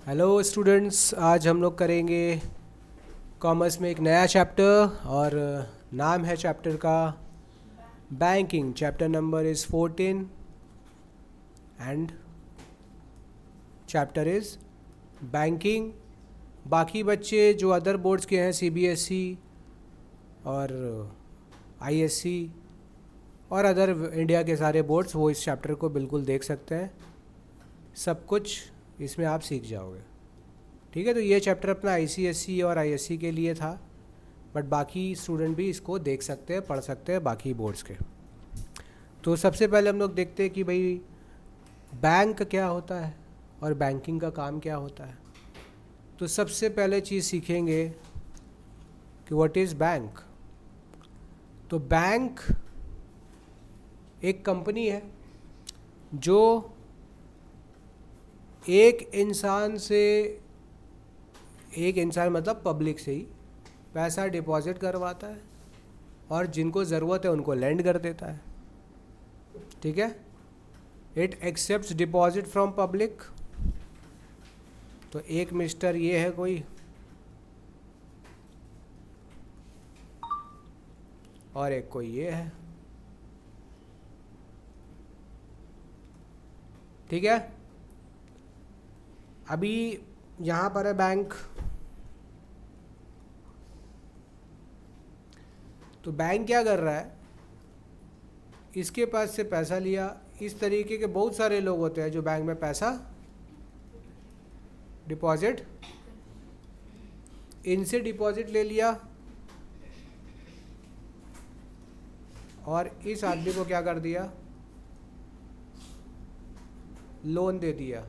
Hello students, आज हम लोग करेंगे कॉमर्स में एक नया चैप्टर और नाम है चैप्टर का banking. Chapter number is 14 and chapter is banking. बाकी बच्चे जो अदर बोर्ड्स के हैं सीबीएसई और आईएससी और अदर इंडिया के सारे बोर्ड्स, वो इस चैप्टर को बिल्कुल देख सकते हैं। सब कुछ इसमें आप सीख जाओगे। ठीक है, तो ये चैप्टर अपना आईसीएसई और आईएससी के लिए था, बट बाकी स्टूडेंट भी इसको देख सकते हैं, पढ़ सकते हैं बाकी बोर्ड्स के। तो सबसे पहले हम लोग देखते हैं कि भाई बैंक क्या होता है और बैंकिंग का काम क्या होता है। तो सबसे पहले चीज़ सीखेंगे कि व्हाट इज़ बैंक। तो बैंक एक कंपनी है जो एक इंसान मतलब पब्लिक से ही पैसा डिपॉजिट करवाता है और जिनको ज़रूरत है उनको लेंड कर देता है। ठीक है, it accepts deposit from public. तो एक मिस्टर ये है कोई, और एक कोई ये है। ठीक है, अभी यहाँ पर है बैंक। तो बैंक क्या कर रहा है, इसके पास से पैसा लिया। इस तरीके के बहुत सारे लोग होते हैं जो बैंक में पैसा डिपॉजिट, इनसे डिपॉजिट ले लिया और इस आदमी को क्या कर दिया, लोन दे दिया।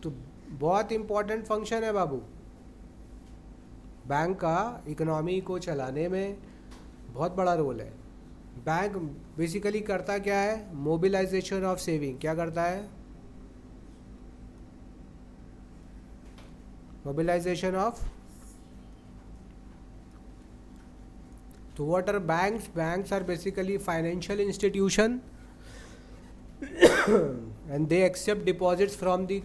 तो बहुत इम्पोर्टेंट फंक्शन है बाबू, बैंक का इकोनॉमी को चलाने में बहुत बड़ा रोल है। बैंक बेसिकली करता क्या है, मोबिलाइजेशन ऑफ सेविंग। क्या करता है, मोबिलाइजेशन ऑफ। तो what are banks? Banks are basically financial institution and they accept deposits from the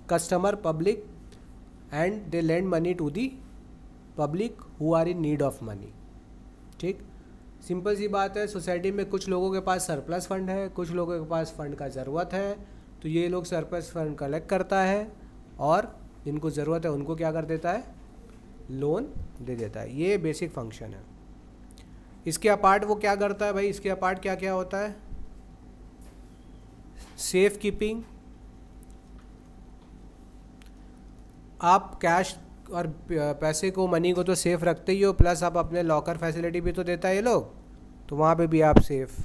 customer public and they lend money to the public who are in need of money. ठीक, simple सी बात है। Society में कुछ लोगों के पास surplus fund है, कुछ लोगों के पास फंड का ज़रूरत है, तो ये लोग सरप्लस फंड कलेक्ट करता है और जिनको ज़रूरत है उनको क्या कर देता है, लोन दे देता है। ये बेसिक फंक्शन है। इसके अपार्ट वो क्या करता है भाई, इसके अपार्ट क्या क्या होता है, सेफ कीपिंग। आप कैश और पैसे को, मनी को तो सेफ रखते ही हो, प्लस आप अपने लॉकर फैसिलिटी भी तो देता है ये लोग, तो वहाँ पे भी आप सेफ।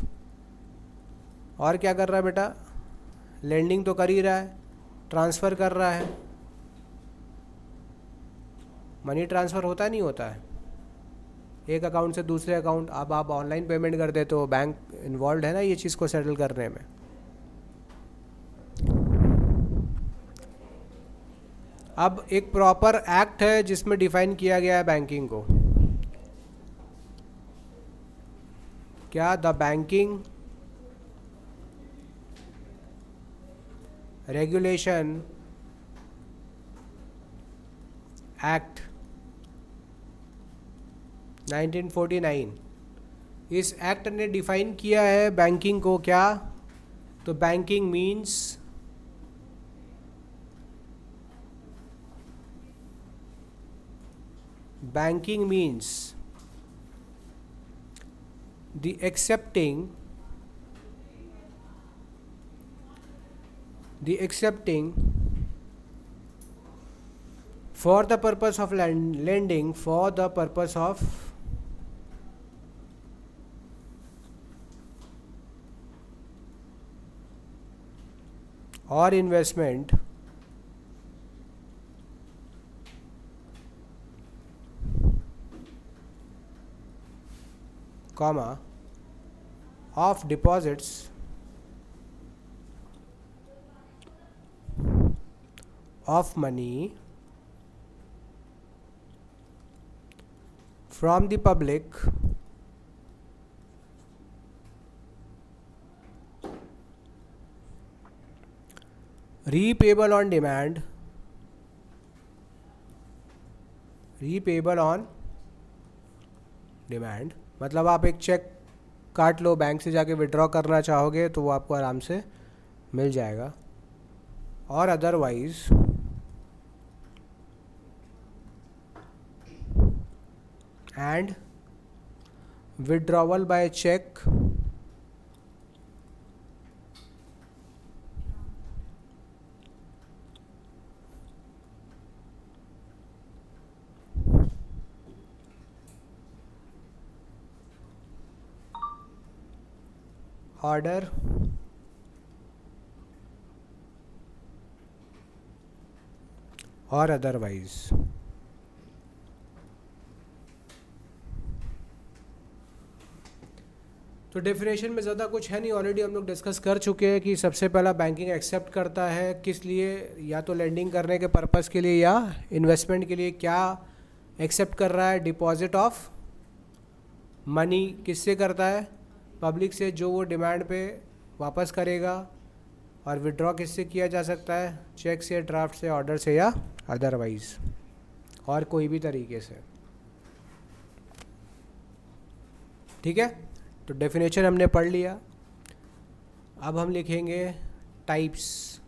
और क्या कर रहा है बेटा, लेंडिंग तो कर ही रहा है, ट्रांसफ़र कर रहा है। मनी ट्रांसफ़र होता नहीं होता है एक अकाउंट से दूसरे अकाउंट। अब आप ऑनलाइन पेमेंट कर देते हो, बैंक इन्वॉल्व है ना ये चीज़ को सेटल करने में। अब एक प्रॉपर एक्ट है जिसमें डिफाइन किया गया है बैंकिंग को। क्या, द बैंकिंग रेगुलेशन एक्ट 1949। इस एक्ट ने डिफाइन किया है बैंकिंग को। क्या, तो banking means banking means the accepting for the purpose of lending, for the purpose of or investment comma of deposits of money from the public repayable on demand, repayable on demand मतलब आप एक check काट लो, bank से जाके withdraw करना चाहोगे तो वो आपको आराम से मिल जाएगा। और otherwise and withdrawal by cheque order और अदरवाइज। तो डेफिनेशन में ज़्यादा कुछ है नहीं, ऑलरेडी हम लोग डिस्कस कर चुके हैं कि सबसे पहला बैंकिंग एक्सेप्ट करता है किस लिए, या तो लेंडिंग करने के पर्पस के लिए या इन्वेस्टमेंट के लिए। क्या एक्सेप्ट कर रहा है? Deposit of money. किससे करता है? पब्लिक से, जो वो डिमांड पे वापस करेगा। और विड्रॉ किससे किया जा सकता है? चेक से, ड्राफ्ट से, ऑर्डर से या अदरवाइज, और कोई भी तरीके से। ठीक है, तो डेफिनेशन हमने पढ़ लिया। अब हम लिखेंगे टाइप्स।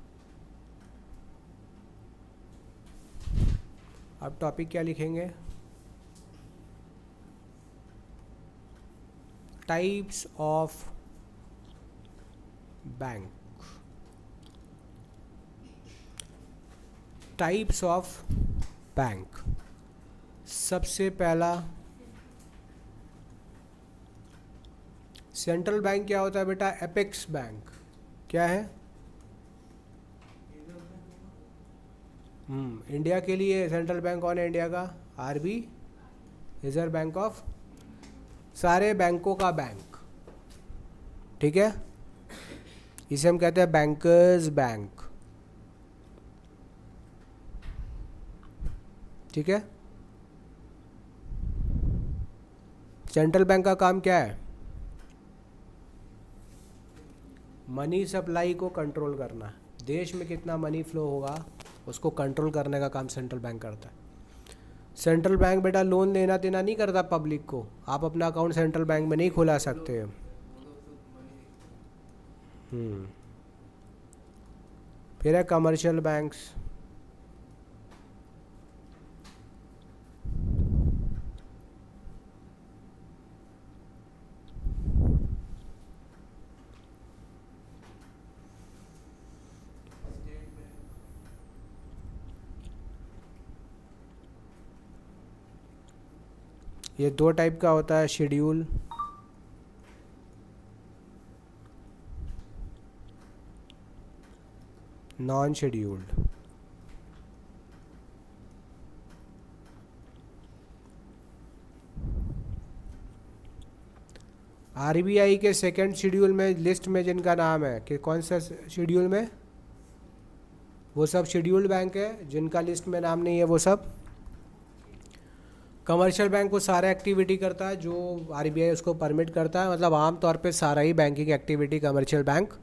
अब टॉपिक क्या लिखेंगे? Types of bank. Types of bank. सबसे पहला सेंट्रल बैंक क्या होता है बेटा? Apex bank. क्या है? इंडिया के लिए सेंट्रल बैंक कौन है इंडिया का? आरबी, रिजर्व बैंक ऑफ सारे बैंकों का बैंक। ठीक है, इसे हम कहते हैं बैंकर्स बैंक। ठीक है, सेंट्रल बैंक का काम क्या है? मनी सप्लाई को कंट्रोल करना। देश में कितना मनी फ्लो होगा उसको कंट्रोल करने का काम सेंट्रल बैंक करता है। सेंट्रल बैंक बेटा लोन लेना देना नहीं करता पब्लिक को। आप अपना अकाउंट सेंट्रल बैंक में नहीं खुला सकते हो। फिर है कमर्शियल बैंक्स। ये दो टाइप का होता है, शेड्यूल नॉन शेड्यूल्ड। आरबीआई के सेकंड शेड्यूल में लिस्ट में जिनका नाम है कि कौन सा शेड्यूल में, वो सब शेड्यूल्ड बैंक है। जिनका लिस्ट में नाम नहीं है वो सब कमर्शियल बैंक। वो सारा एक्टिविटी करता है जो आरबीआई उसको परमिट करता है। मतलब आम तौर पे सारा ही बैंकिंग एक्टिविटी कमर्शियल बैंक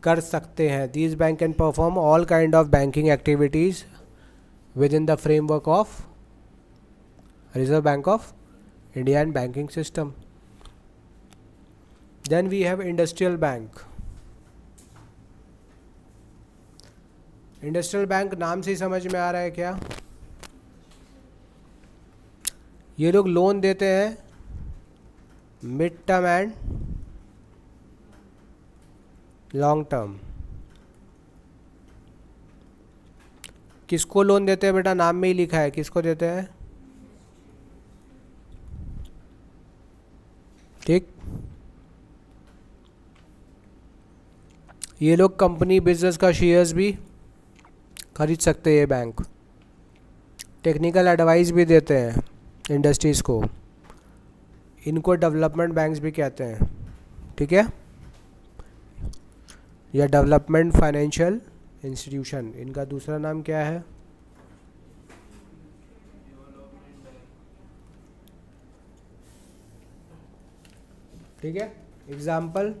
कर सकते हैं। These bank can perform all kind of banking activities within the framework of reserve bank of India and banking system. Then we have industrial bank. Industrial bank नाम से ही समझ में आ रहा है क्या? ये लोग लोन देते हैं mid term and long term. किसको लोन देते हैं बेटा? नाम में ही लिखा है, किसको देते हैं? ठीक, ये लोग कंपनी बिजनेस का शेयर्स भी खरीद सकते हैं। ये बैंक टेक्निकल एडवाइस भी देते हैं इंडस्ट्रीज़ को। इनको डेवलपमेंट बैंक्स भी कहते हैं। ठीक है, या डेवलपमेंट फाइनेंशियल इंस्टीट्यूशन। इनका दूसरा नाम क्या है? ठीक है, एग्जाम्पल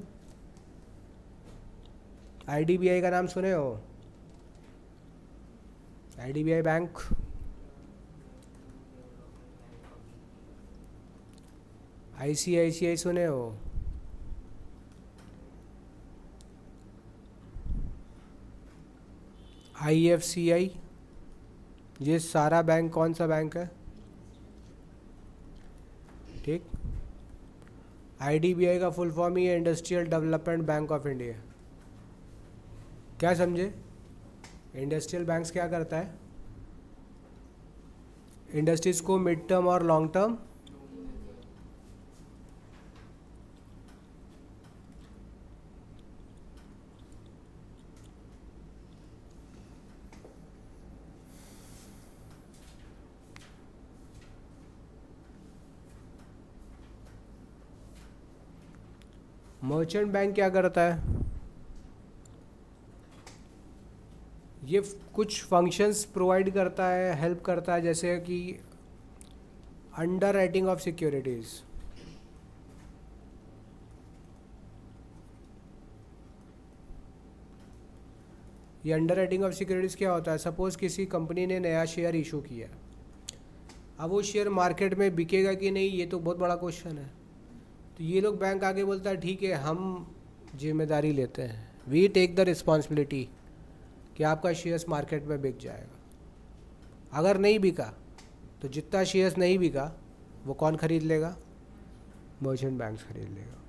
आईडीबीआई का नाम सुने हो? IDBI bank. आईसीआईसीआई सुने हो? आईएफसीआई। ये सारा बैंक कौन सा बैंक है? ठीक। आईडीबीआई का फुल फॉर्म ही है industrial development bank of India. क्या समझे? इंडस्ट्रियल बैंक्स क्या करता है? इंडस्ट्रीज को मिड टर्म और लॉन्ग टर्म मर्चेंट बैंक क्या करता है? ये कुछ फंक्शंस प्रोवाइड करता है, हेल्प करता है, जैसे कि अंडर राइटिंग ऑफ सिक्योरिटीज़। ये अंडर राइटिंग ऑफ सिक्योरिटीज़ क्या होता है? सपोज़ किसी कंपनी ने नया शेयर इशू किया, अब वो शेयर मार्केट में बिकेगा कि नहीं, ये तो बहुत बड़ा क्वेश्चन है। तो ये लोग बैंक आगे बोलता है ठीक है, हम जिम्मेदारी लेते हैं, वी टेक द रिस्पॉन्सिबिलिटी कि आपका शेयर्स मार्केट में बिक जाएगा। अगर नहीं बिका तो जितना शेयर्स नहीं बिका वो कौन खरीद लेगा? मर्चेंट बैंक्स खरीद लेगा।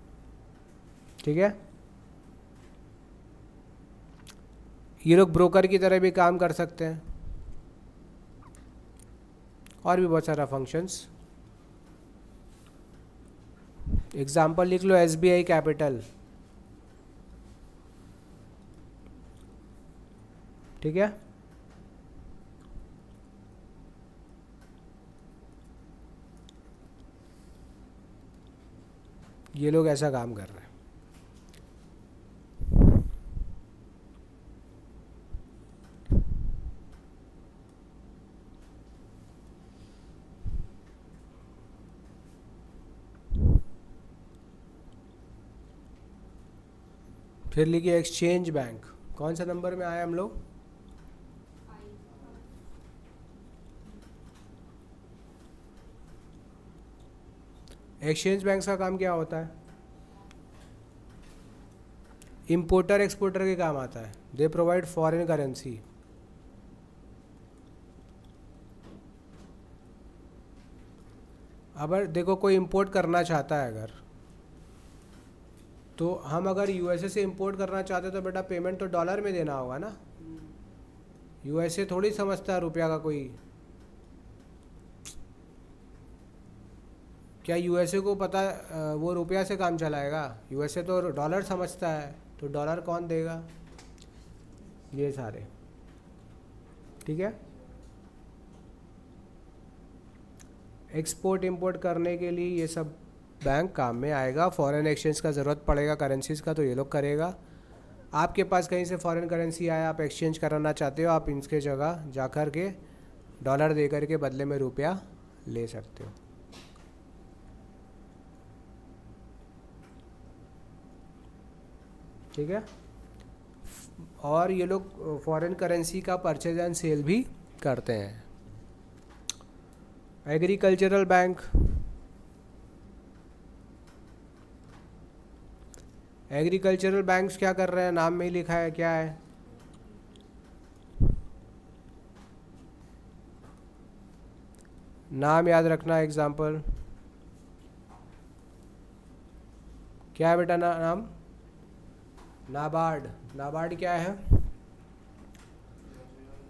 ठीक है। ये लोग ब्रोकर की तरह भी काम कर सकते हैं, और भी बहुत सारा फंक्शंस। एग्जाम्पल लिख लो, एसबीआई कैपिटल। ठीक है। ये लोग ऐसा काम कर रहे हैं। फिर लिखिए एक्सचेंज बैंक। कौन सा नंबर में आए हम लोग? एक्सचेंज बैंक का काम क्या होता है? इंपोर्टर एक्सपोर्टर के काम आता है। They provide foreign currency. अगर देखो कोई इंपोर्ट करना चाहता है, अगर तो हम अगर यूएसए से इंपोर्ट करना चाहते तो बेटा पेमेंट तो डॉलर में देना होगा ना। यूएसए थोड़ी समझता है रुपया का कोई। क्या यूएसए को पता वो रुपया से काम चलाएगा? यूएसए तो डॉलर समझता है, तो डॉलर कौन देगा? ये सारे। ठीक है। एक्सपोर्ट इंपोर्ट करने के लिए ये सब बैंक काम में आएगा। फॉरेन एक्सचेंज का ज़रूरत पड़ेगा करेंसीज का, तो ये लोग करेगा। आपके पास कहीं से फॉरेन करेंसी आया, आप एक्सचेंज कराना चाहते हो, आप इनके जगह जा कर के डॉलर दे कर के बदले में रुपया ले सकते हो। ठीक है। और ये लोग फॉरेन करेंसी का परचेज एंड सेल भी करते हैं। Agricultural bank. एग्रीकल्चरल बैंक्स क्या कर रहे हैं? नाम में ही लिखा है, क्या है? नाम याद रखना। एग्जाम्पल क्या है बेटा? नाम नाबार्ड। नाबार्ड क्या है?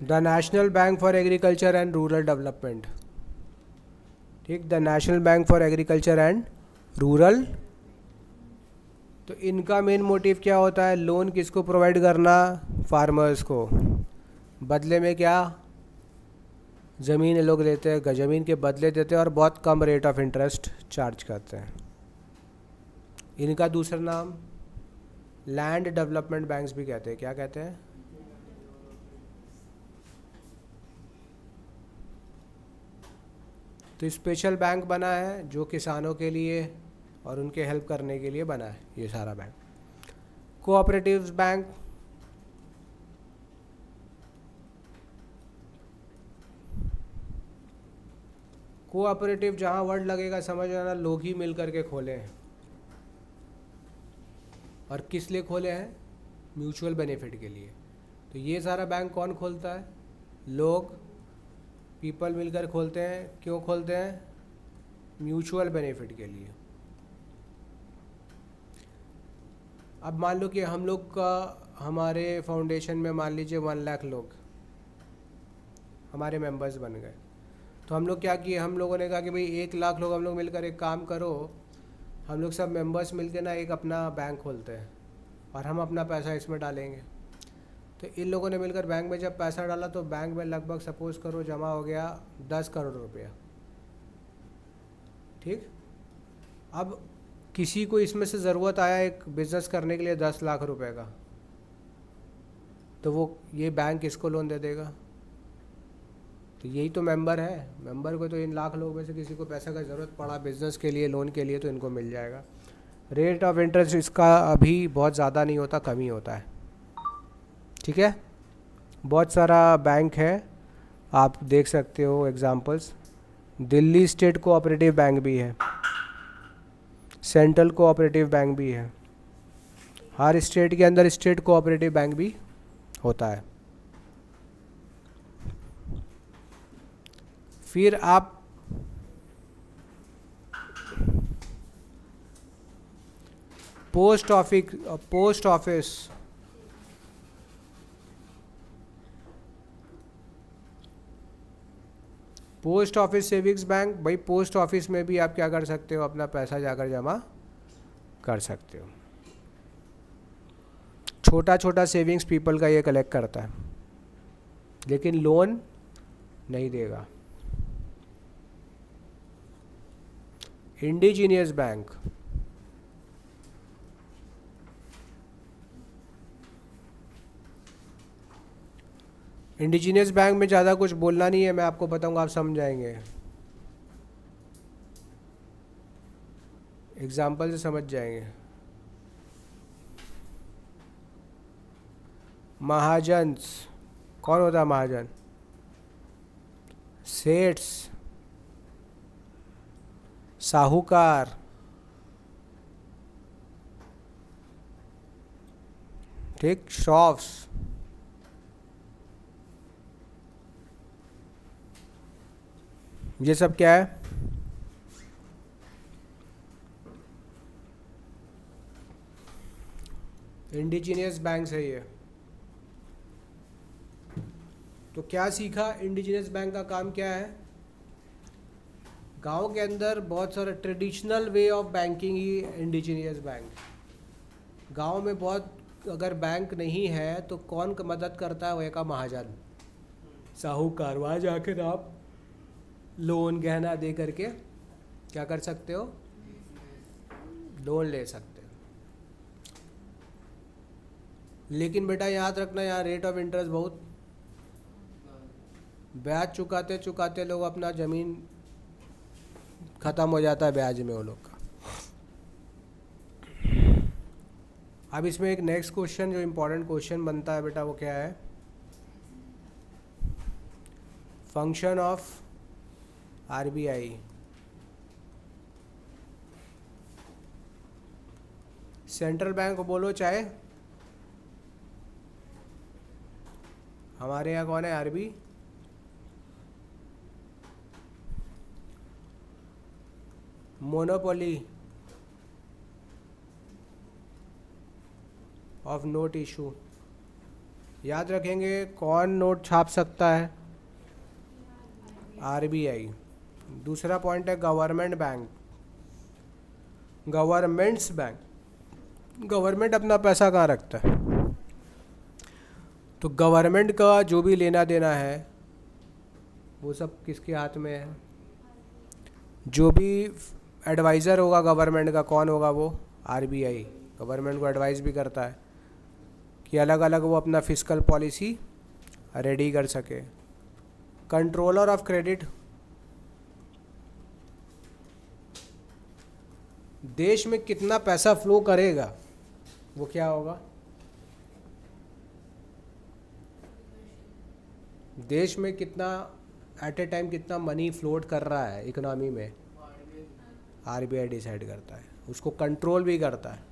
The National Bank for Agriculture and Rural Development. ठीक, the National Bank for Agriculture and Rural. तो इनका मेन मोटिव क्या होता है? लोन किसको प्रोवाइड करना? फार्मर्स को। बदले में क्या? ज़मीन लोग लेते हैं, ज़मीन के बदले देते हैं और बहुत कम रेट ऑफ इंटरेस्ट चार्ज करते हैं। इनका दूसरा नाम लैंड डेवलपमेंट बैंक्स भी कहते हैं। क्या कहते हैं? तो स्पेशल बैंक बना है जो किसानों के लिए और उनके हेल्प करने के लिए बना है ये सारा बैंक। कोऑपरेटिव्स बैंक कोऑपरेटिव जहाँ वर्ड लगेगा समझ आना, लोग ही मिल करके खोले हैं। और किस लिए खोले हैं? म्यूचुअल बेनिफिट के लिए। तो ये सारा बैंक कौन खोलता है? लोग, पीपल मिलकर खोलते हैं। क्यों खोलते हैं? म्यूचुअल बेनिफिट के लिए। अब मान लो कि हम लोग का, हमारे फाउंडेशन में मान लीजिए 1 लाख लोग हमारे मेंबर्स बन गए। तो हम लोग क्या किए, हम लोगों ने कहा कि भाई 1 लाख लोग हम लोग मिलकर एक काम करो, हम लोग सब मेंबर्स मिलकर ना एक अपना बैंक खोलते हैं और हम अपना पैसा इसमें डालेंगे। तो इन लोगों ने मिलकर बैंक में जब पैसा डाला तो बैंक में लगभग सपोज़ करो जमा हो गया 10 करोड़ रुपया। ठीक। अब किसी को इसमें से ज़रूरत आया एक बिज़नेस करने के लिए 10 लाख रुपए का, तो वो ये बैंक किसको लोन दे देगा? तो यही तो मेंबर है। मेंबर को तो इन लाख लोगों में से किसी को पैसा का ज़रूरत पड़ा बिज़नेस के लिए, लोन के लिए, तो इनको मिल जाएगा। रेट ऑफ इंटरेस्ट इसका अभी बहुत ज़्यादा नहीं होता, कम ही होता है। ठीक है। बहुत सारा बैंक है, आप देख सकते हो examples. Delhi state cooperative bank भी है, सेंट्रल कोऑपरेटिव बैंक भी है। हर स्टेट के अंदर स्टेट कोऑपरेटिव बैंक भी होता है। फिर आप पोस्ट ऑफिस सेविंग्स बैंक, भाई पोस्ट ऑफिस में भी आप क्या कर सकते हो, अपना पैसा जाकर जमा कर सकते हो। छोटा छोटा सेविंग्स पीपल का ये कलेक्ट करता है, लेकिन लोन नहीं देगा। इंडिजीनियस बैंक, इंडिजीनियस बैंक में ज़्यादा कुछ बोलना नहीं है, मैं आपको बताऊंगा, आप समझ जाएंगे। एग्जाम्पल से समझ जाएंगे। महाजन्स, कौन होता है महाजन? सेठ्स, साहूकार, ठीक, शॉप्स। ये सब क्या है? इंडिजीनियस बैंक है ये। तो क्या सीखा? इंडिजीनियस बैंक का काम क्या है? गांव के अंदर बहुत सारा traditional way of banking he indigenous bank. गांव में बहुत, अगर बैंक नहीं है तो कौन मदद करता है? वह का महाजन, साहूकार। वहाँ जाकर आप लोन गहना दे करके क्या कर सकते हो? लोन ले सकते हो। लेकिन बेटा याद रखना, यहाँ रेट ऑफ इंटरेस्ट बहुत, ब्याज चुकाते चुकाते लोग अपना ज़मीन ख़त्म हो जाता है ब्याज में वो लोग का। अब इसमें एक नेक्स्ट क्वेश्चन जो इम्पोर्टेंट क्वेश्चन बनता है बेटा, वो क्या है? Function of RBI. Central bank बोलो चाहे, हमारे यहाँ कौन है? RB. Monopoly of note issue. याद रखेंगे कौन नोट छाप सकता है? आरबीआई। दूसरा पॉइंट है government bank, governments bank. Government अपना पैसा कहाँ रखता है? तो गवर्नमेंट का जो भी लेना देना है वो सब किसके हाथ में है? जो भी एडवाइज़र होगा गवर्नमेंट का, कौन होगा वो? आरबीआई। गवर्नमेंट को एडवाइस भी करता है कि अलग अलग वो अपना फिस्कल पॉलिसी रेडी कर सके। कंट्रोलर ऑफ क्रेडिट, देश में कितना पैसा फ्लो करेगा वो क्या होगा? देश में कितना एट ए टाइम कितना मनी फ्लोट कर रहा है इकोनॉमी में, आरबीआई डिसाइड करता है, उसको कंट्रोल भी करता है।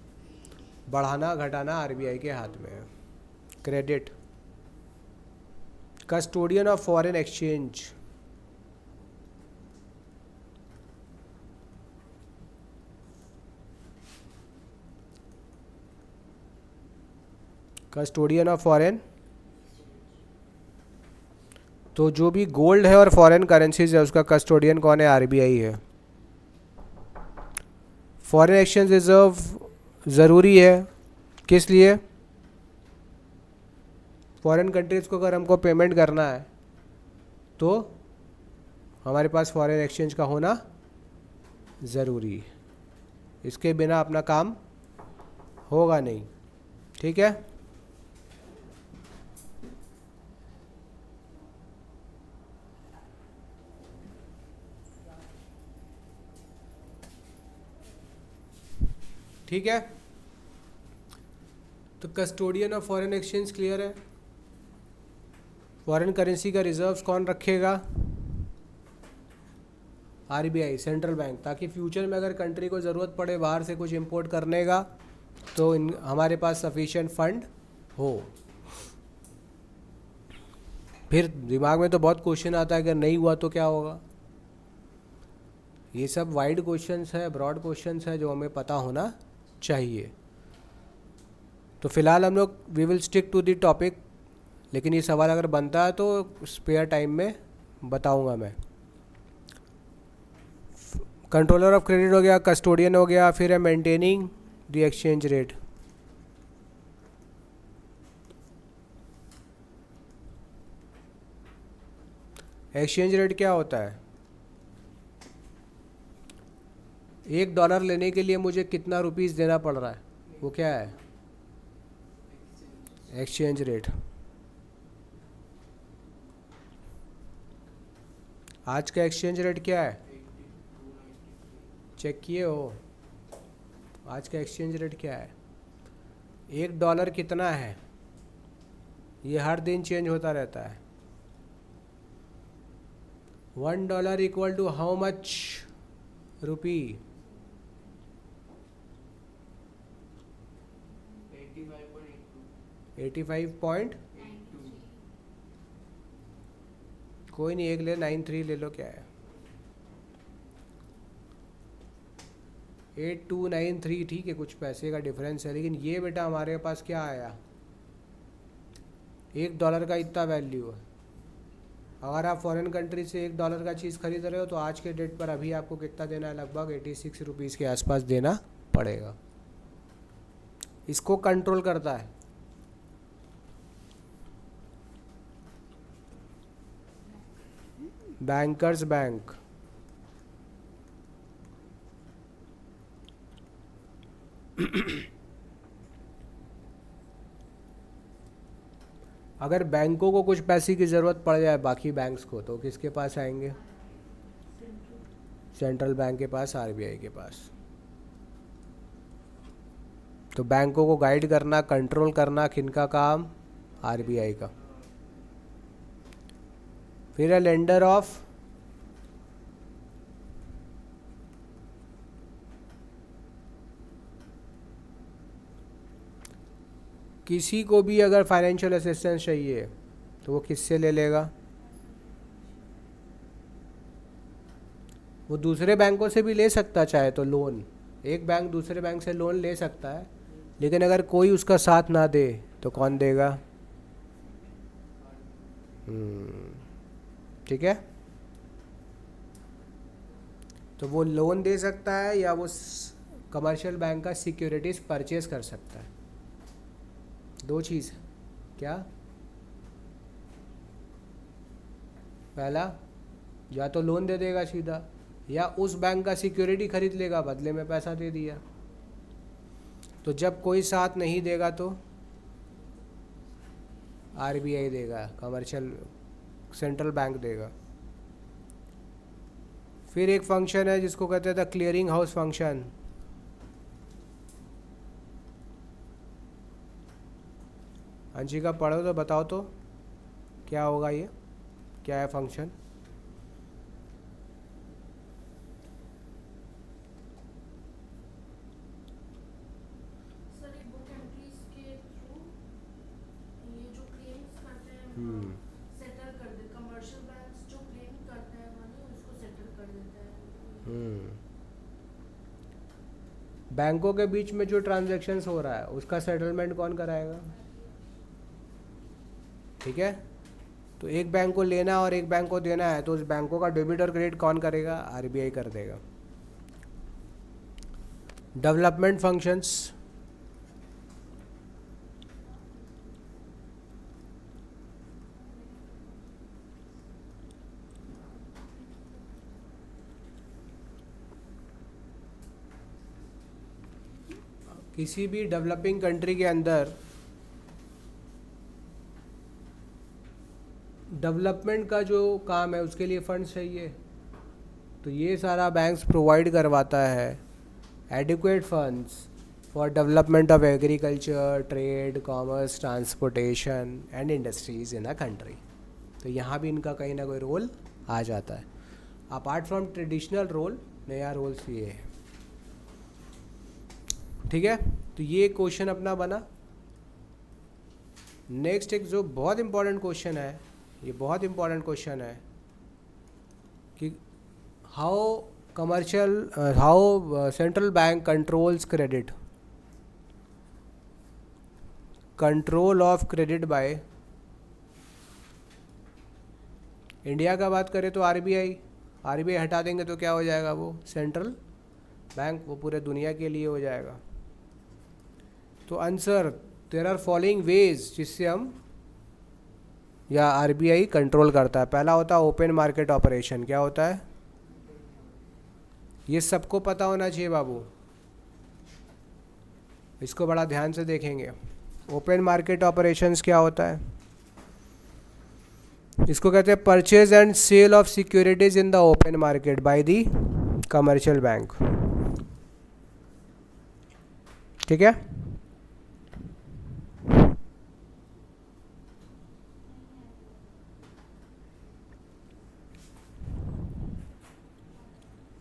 बढ़ाना घटाना आरबीआई के हाथ में है। Credit, custodian of foreign exchange, custodian of foreign, तो जो भी गोल्ड है और फॉरेन करेंसीज है उसका कस्टोडियन कौन है? आरबीआई है। फॉरेन एक्सचेंज रिजर्व ज़रूरी है, किस लिए? फॉरेन कंट्रीज़ को अगर हमको पेमेंट करना है तो हमारे पास फॉरेन एक्सचेंज का होना ज़रूरी है, इसके बिना अपना काम होगा नहीं। ठीक है, ठीक है। तो custodian of foreign exchange clear है। फॉरेन करेंसी का रिजर्व्स कौन रखेगा? आरबीआई, सेंट्रल बैंक, ताकि फ्यूचर में अगर कंट्री को ज़रूरत पड़े बाहर से कुछ इंपोर्ट करने का तो हमारे पास सफिशिएंट फंड हो। फिर दिमाग में तो बहुत क्वेश्चन आता है अगर नहीं हुआ तो क्या होगा। ये सब वाइड क्वेश्चंस है, ब्रॉड क्वेश्चंस है जो हमें पता होना चाहिए। तो फिलहाल हम लोग we will stick to the topic, लेकिन ये सवाल अगर बनता है तो स्पेयर टाइम में बताऊंगा मैं। कंट्रोलर ऑफ क्रेडिट हो गया, कस्टोडियन हो गया, फिर है maintaining the exchange rate. Exchange rate क्या होता है? $1 लेने के लिए मुझे कितना रुपीस देना पड़ रहा है, वो क्या है? Exchange rate. आज का एक्सचेंज रेट क्या है? चेक किए हो? आज का एक्सचेंज रेट क्या है? $1 कितना है? ये हर दिन चेंज होता रहता है। $1 इक्वल टू हाउ मच रुपी? 85.82। कोई नहीं, एक ले 93 ले लो, क्या है? 8293, ठीक है, कुछ पैसे का डिफरेंस है, लेकिन ये बेटा हमारे पास क्या आया? $1 का इतना वैल्यू है। अगर आप फॉरेन कंट्री से $1 का चीज़ खरीद रहे हो तो आज के डेट पर अभी आपको कितना देना है? लगभग 86 रुपीज़ के आसपास देना पड़ेगा। इसको कंट्रोल करता है बैंकर्स बैंक। अगर बैंकों को कुछ पैसे की ज़रूरत पड़ जाए बाकी बैंक्स को, तो किसके पास आएंगे? सेंट्रल बैंक के पास, आरबीआई के पास। तो बैंकों को गाइड करना, कंट्रोल करना किनका काम? आरबीआई का। फिर है लेंडर ऑफ, किसी को भी अगर फाइनेंशियल असिस्टेंस चाहिए तो वो किससे ले लेगा? वो दूसरे बैंकों से भी ले सकता चाहे तो लोन, एक बैंक दूसरे बैंक से लोन ले सकता है, लेकिन अगर कोई उसका साथ ना दे तो कौन देगा? ठीक है, तो वो लोन दे सकता है या वो कमर्शियल बैंक का सिक्योरिटीज परचेज कर सकता है। दो चीज़, क्या? पहला, या तो लोन दे देगा सीधा, या उस बैंक का सिक्योरिटी खरीद लेगा, बदले में पैसा दे दिया। तो जब कोई साथ नहीं देगा तो आरबीआई देगा, कमर्शियल सेंट्रल बैंक देगा। फिर एक फंक्शन है जिसको कहते हैं the clearing house function. Anshika पढ़ो तो बताओ तो क्या होगा ये, क्या है फंक्शन? हम्म सेटल कर दे, कमर्शियल बैंक्स जो क्लेम करते हैं मनी उसको सेटल कर देते हैं। हम्म बैंकों के बीच में जो ट्रांजैक्शंस हो रहा है उसका सेटलमेंट कौन कराएगा? ठीक है, तो एक बैंक को लेना और एक बैंक को देना है, तो उस बैंकों का डेबिट और क्रेडिट कौन करेगा? आरबीआई कर देगा। डेवलपमेंट फंक्शंस, किसी भी डेवलपिंग कंट्री के अंदर डेवलपमेंट का जो काम है उसके लिए फंड्स चाहिए, तो ये सारा बैंक्स प्रोवाइड करवाता है adequate funds for development of agriculture, trade, commerce, transportation and industries in a country. तो यहाँ भी इनका कहीं ना कोई रोल आ जाता है। अपार्ट फ्रॉम ट्रेडिशनल रोल, नया रोल्स ये है। ठीक है, तो ये क्वेश्चन अपना बना। नेक्स्ट एक जो बहुत इंपॉर्टेंट क्वेश्चन है, ये बहुत इंपॉर्टेंट क्वेश्चन है कि how central bank controls credit, control of credit by India का बात करें तो आरबीआई, आरबीआई हटा देंगे तो क्या हो जाएगा? वो सेंट्रल बैंक, वो पूरे दुनिया के लिए हो जाएगा। तो answer, there are following ways जिससे हम या आरबीआई कंट्रोल करता है। पहला होता है ओपन मार्केट ऑपरेशन। क्या होता है? ये सबको पता होना चाहिए बाबू, इसको बड़ा ध्यान से देखेंगे। ओपन मार्केट ऑपरेशंस क्या होता है? इसको कहते हैं purchase and sale of securities in the open market by the commercial bank. ठीक है,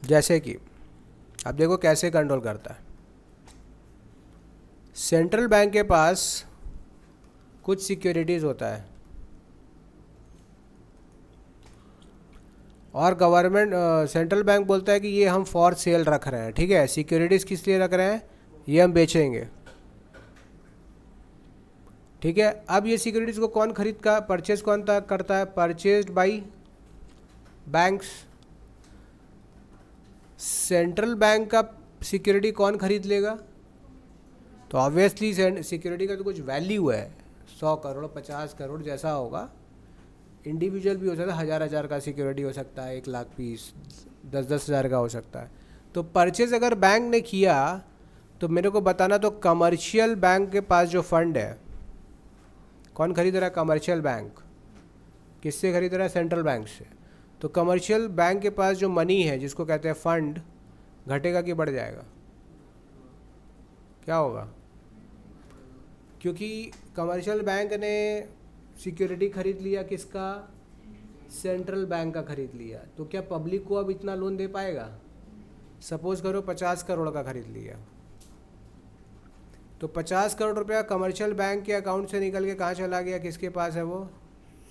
जैसे कि अब देखो कैसे कंट्रोल करता है। सेंट्रल बैंक के पास कुछ सिक्योरिटीज़ होता है और गवर्नमेंट सेंट्रल बैंक बोलता है कि ये हम फॉर सेल रख रहे हैं। ठीक है, सिक्योरिटीज़ किस लिए रख रहे हैं? ये हम बेचेंगे। ठीक है, अब ये सिक्योरिटीज़ को कौन खरीद का परचेज कौन करता है? Purchased by banks. Central bank का सिक्योरिटी कौन खरीद लेगा? तो ऑब्वियसली सिक्योरिटी का तो कुछ वैल्यू है, 100 करोड़ 50 करोड़ जैसा होगा। इंडिविजुअल भी हो सकता है, 1000 का सिक्योरिटी हो सकता है, 1 लाख पीस, 10 हज़ार का हो सकता है। तो परचेज अगर बैंक ने किया तो मेरे को बताना, तो कमर्शियल बैंक के पास जो फंड है कौन खरीद रहा है? Commercial bank. किससे खरीद रहा है? सेंट्रल बैंक से। तो कमर्शियल बैंक के पास जो मनी है जिसको कहते हैं फंड, घटेगा कि बढ़ जाएगा? क्या होगा? क्योंकि कमर्शियल बैंक ने सिक्योरिटी खरीद लिया, किसका? सेंट्रल बैंक का खरीद लिया। तो क्या पब्लिक को अब इतना लोन दे पाएगा? सपोज करो 50 करोड़ का खरीद लिया, तो 50 करोड़ रुपया कमर्शियल बैंक के अकाउंट से निकल के कहाँ चला गया? किसके पास है वो?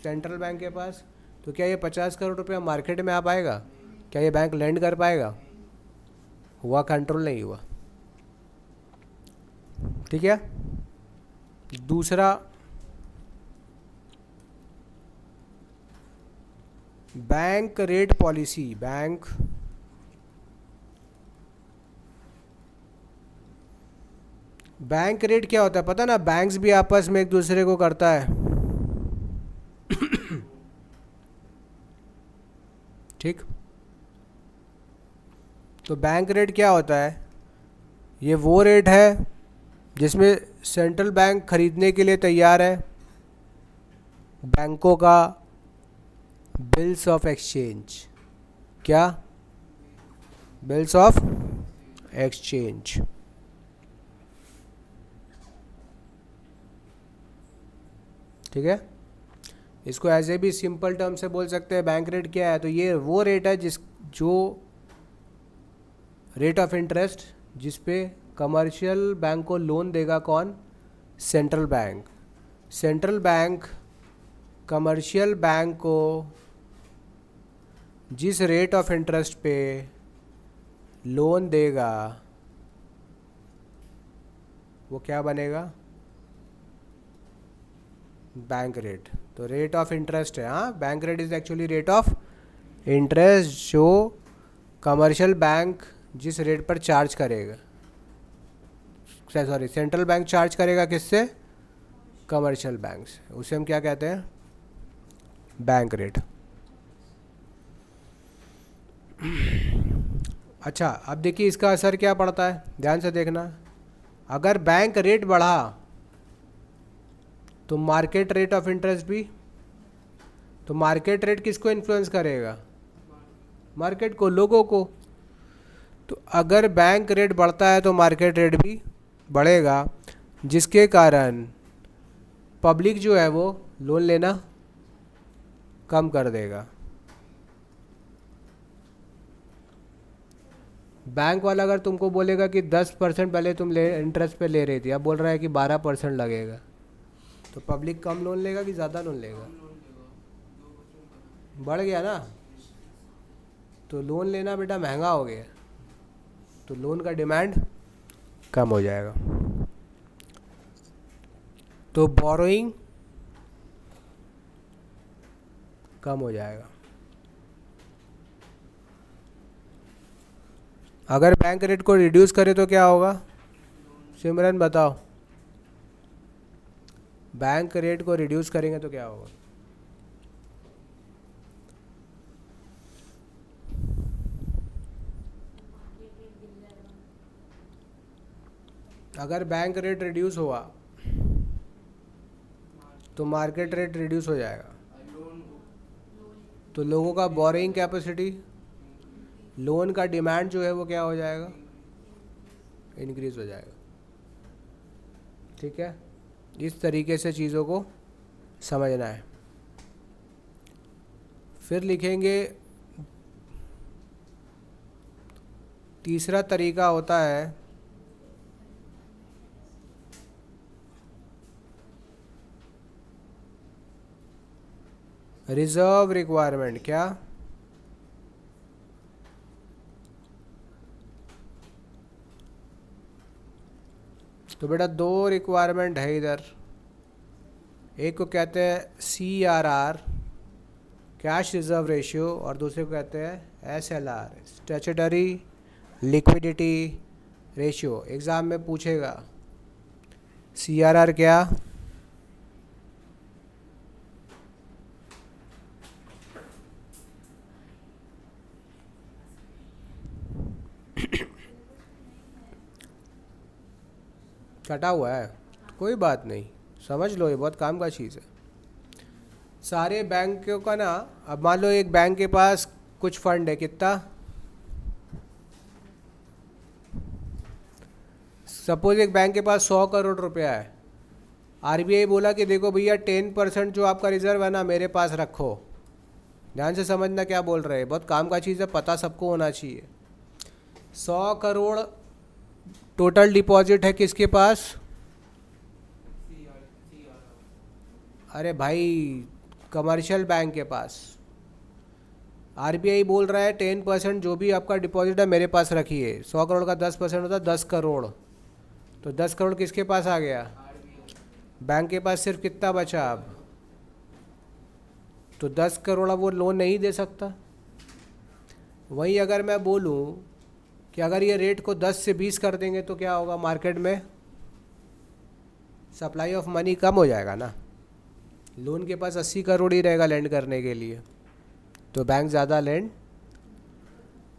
सेंट्रल बैंक के पास। तो क्या ये 50 करोड़ रुपया मार्केट में आ पाएगा? क्या ये बैंक लैंड कर पाएगा? हुआ? कंट्रोल नहीं हुआ। ठीक है, दूसरा, bank rate policy. Bank rate क्या होता है पता ना? बैंक्स भी आपस में एक दूसरे को करता है। ठीक, तो बैंक रेट क्या होता है? ये वो रेट है जिसमें सेंट्रल बैंक खरीदने के लिए तैयार है बैंकों का बिल्स ऑफ एक्सचेंज। क्या? Bills of exchange. ठीक है, इसको एज ए भी सिंपल टर्म से बोल सकते हैं बैंक रेट क्या है? तो ये वो रेट है जो रेट ऑफ इंटरेस्ट जिस पे कमर्शियल बैंक को लोन देगा कौन? Central bank. Central bank commercial bank को जिस रेट ऑफ इंटरेस्ट पे लोन देगा वो क्या बनेगा, बैंक रेट। तो रेट ऑफ इंटरेस्ट है, हाँ, bank rate is actually rate of interest जो कमर्शियल बैंक जिस रेट पर चार्ज करेगा, सॉरी सेंट्रल बैंक चार्ज करेगा किससे, कमर्शियल बैंक से, उसे हम क्या कहते हैं, बैंक रेट। अच्छा, अब देखिए इसका असर क्या पड़ता है, ध्यान से देखना। अगर बैंक रेट बढ़ा तो मार्केट रेट ऑफ इंटरेस्ट भी, तो मार्केट रेट किसको इन्फ्लुएंस करेगा, मार्केट को, लोगों को। तो अगर बैंक रेट बढ़ता है तो मार्केट रेट भी बढ़ेगा, जिसके कारण पब्लिक जो है वो लोन लेना कम कर देगा। बैंक वाला अगर तुमको बोलेगा कि 10% पहले तुम इंटरेस्ट पे ले रही थी, अब बोल रहा है कि 12% लगेगा, तो पब्लिक कम लोन लेगा कि ज़्यादा लोन लेगा, बढ़ गया ना। तो लोन लेना बेटा महंगा हो गया, तो लोन का डिमांड कम हो जाएगा, तो बोरोइंग कम हो जाएगा। अगर बैंक रेट को रिड्यूस करे तो क्या होगा, सिमरन बताओ, बैंक रेट को रिड्यूस करेंगे तो क्या होगा, अगर बैंक रेट रिड्यूस हुआ तो मार्केट रेट रिड्यूस हो जाएगा, तो लोगों का बोरिंग कैपेसिटी, लोन का डिमांड जो है वो क्या हो जाएगा, इंक्रीज हो जाएगा। ठीक है, इस तरीके से चीज़ों को समझना है। फिर लिखेंगे तीसरा तरीका होता है रिजर्व रिक्वायरमेंट। क्या, तो बेटा दो रिक्वायरमेंट है इधर, एक को कहते हैं CRR कैश रिजर्व रेशियो और दूसरे को कहते हैं SLR statutory liquidity ratio. Exam में पूछेगा CRR क्या, कटा हुआ है, कोई बात नहीं, समझ लो, ये बहुत काम का चीज़ है। सारे बैंकों का ना, अब मान लो एक बैंक के पास कुछ फंड है, कितना, सपोज एक बैंक के पास 100 करोड़ रुपया है, RBI बोला कि देखो भैया 10% जो आपका रिजर्व है ना मेरे पास रखो। ध्यान से समझना क्या बोल रहे हैं, बहुत काम का चीज़ है, पता सबको होना चाहिए। 100 करोड़ टोटल डिपॉजिट है किसके पास, अरे भाई कमर्शियल बैंक के पास। RBI बोल रहा है 10% जो भी आपका डिपॉजिट है मेरे पास रखिए। 100 करोड़ का 10% होता है 10 करोड़, तो 10 करोड़ किसके पास आ गया, बैंक के पास सिर्फ कितना बचा अब, तो 10 करोड़ अब वो लोन नहीं दे सकता। वहीं अगर मैं बोलूँ कि अगर ये रेट को 10 से 20 कर देंगे तो क्या होगा, मार्केट में सप्लाई ऑफ मनी कम हो जाएगा ना, लोन के पास 80 करोड़ ही रहेगा लैंड करने के लिए, तो बैंक ज़्यादा लैंड।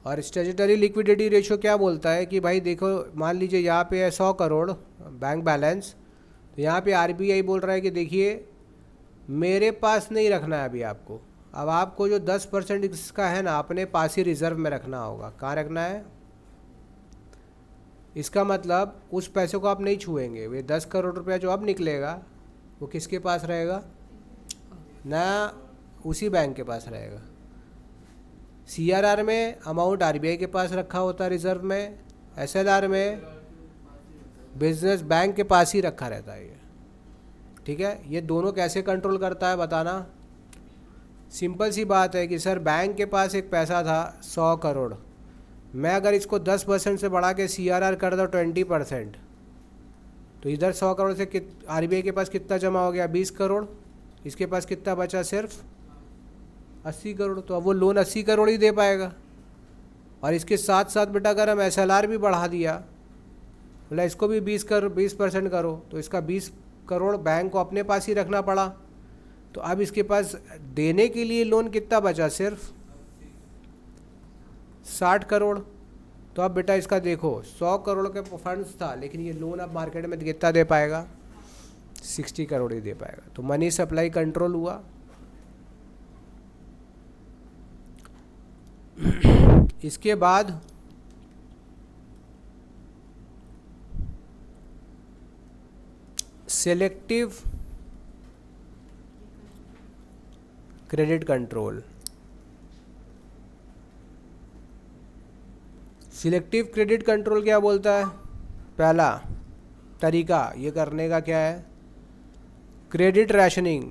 और स्टैट्यूटरी लिक्विडिटी रेशियो क्या बोलता है कि भाई देखो, मान लीजिए यहाँ पे है 100 करोड़ बैंक बैलेंस, तो यहाँ पे RBI बोल रहा है कि देखिए मेरे पास नहीं रखना है अभी आपको, अब आपको जो 10% इसका है ना अपने पास ही रिजर्व में रखना होगा। कहाँ रखना है, इसका मतलब उस पैसे को आप नहीं छुएंगे, वे 10 करोड़ रुपया जो अब निकलेगा वो किसके पास रहेगा ना, उसी बैंक के पास रहेगा। CRR में अमाउंट RBI के पास रखा होता है रिजर्व में, SLR में बिजनेस बैंक के पास ही रखा रहता है ये। ठीक है, ये दोनों कैसे कंट्रोल करता है बताना, सिंपल सी बात है कि सर बैंक के पास एक पैसा था 100 करोड़, मैं अगर इसको 10% से बढ़ा के CRR कर दूँ 20%, तो इधर 100 करोड़ से RBI के पास कितना जमा हो गया? 20 करोड़। इसके पास कितना बचा? सिर्फ 80 करोड़। तो अब वो लोन 80 करोड़ ही दे पाएगा। और इसके साथ साथ बेटा अगर हम SLR भी बढ़ा दिया, बोला इसको भी 20% करो, तो इसका 20 करोड़ बैंक को अपने पास ही रखना पड़ा। तो अब इसके पास देने के लिए लोन कितना बचा? सिर्फ 60 करोड़। तो अब बेटा इसका देखो 100 करोड़ के फंड्स था, लेकिन ये लोन अब मार्केट में कितना दे पाएगा? 60 करोड़ ही दे पाएगा। तो मनी सप्लाई कंट्रोल हुआ। इसके बाद selective credit control. Selective credit control क्या बोलता है? पहला तरीका ये करने का क्या है? Credit rationing.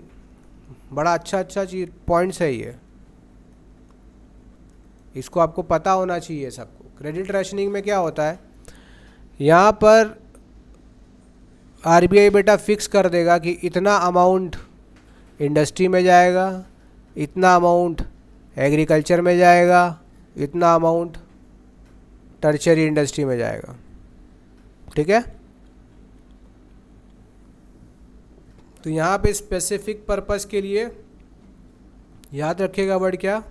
बड़ा अच्छा चीज पॉइंट्स है ये, इसको आपको पता होना चाहिए सबको। क्रेडिट रैशनिंग में क्या होता है? यहाँ पर RBI बेटा फिक्स कर देगा कि इतना अमाउंट इंडस्ट्री में जाएगा, इतना अमाउंट एग्रीकल्चर में जाएगा, इतना अमाउंट टर्शियरी इंडस्ट्री में जाएगा। ठीक है? तो यहाँ पे स्पेसिफिक पर्पस के लिए याद रखिएगा वर्ड क्या?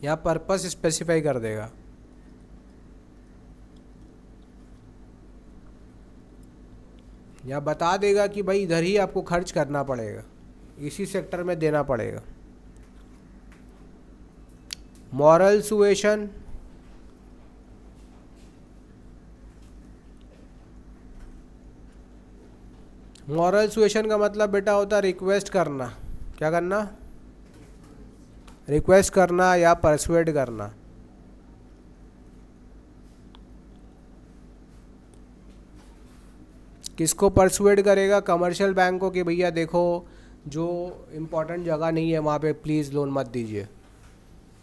यहाँ पर्पस स्पेसिफाई कर देगा। यहाँ बता देगा कि भाई इधर ही आपको खर्च करना पड़ेगा, इसी सेक्टर में देना पड़ेगा। मॉरल सुएशन, मॉरल सुएशन का मतलब बेटा होता है रिक्वेस्ट करना। क्या करना? रिक्वेस्ट करना या परसुएड करना। किसको परसुएड करेगा? कमर्शियल बैंक को कि भैया देखो जो इम्पोर्टेंट जगह नहीं है वहाँ पे प्लीज़ लोन मत दीजिए।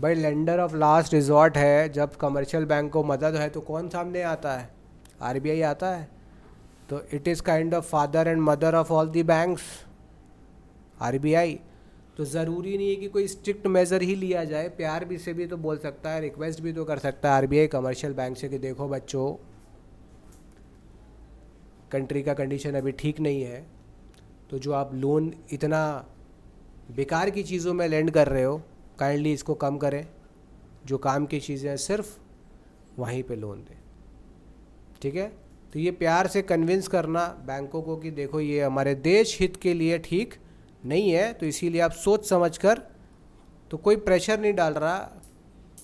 भाई लेंडर ऑफ लास्ट रिजॉर्ट है। जब कमर्शियल बैंक को मदद है तो कौन सामने आता है? RBI आता है। तो it is kind of father and mother of all the banks, RBI। तो ज़रूरी नहीं है कि कोई स्ट्रिक्ट मेज़र ही लिया जाए, प्यार भी से भी तो बोल सकता है, रिक्वेस्ट भी तो कर सकता है RBI कमर्शियल बैंक से कि देखो बच्चों कंट्री का कंडीशन अभी ठीक नहीं है, तो जो आप लोन इतना बेकार की चीज़ों में लेंड कर रहे हो काइंडली इसको कम करें, जो काम की चीज़ें हैं सिर्फ वहीं पे लोन दें। ठीक है? तो ये प्यार से कन्विंस करना बैंकों को कि देखो ये हमारे देश हित के लिए ठीक नहीं है, तो इसीलिए आप सोच समझ कर, तो कोई प्रेशर नहीं डाल रहा,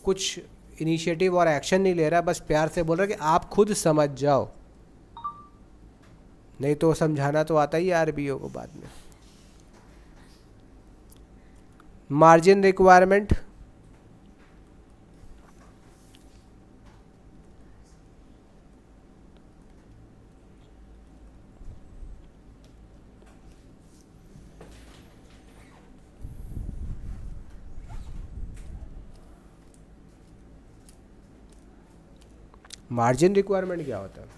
कुछ इनिशिएटिव और एक्शन नहीं ले रहा, बस प्यार से बोल रहा कि आप खुद समझ जाओ। नहीं तो समझाना तो आता ही है RBI को बाद में। मार्जिन रिक्वायरमेंट, मार्जिन रिक्वायरमेंट क्या होता है?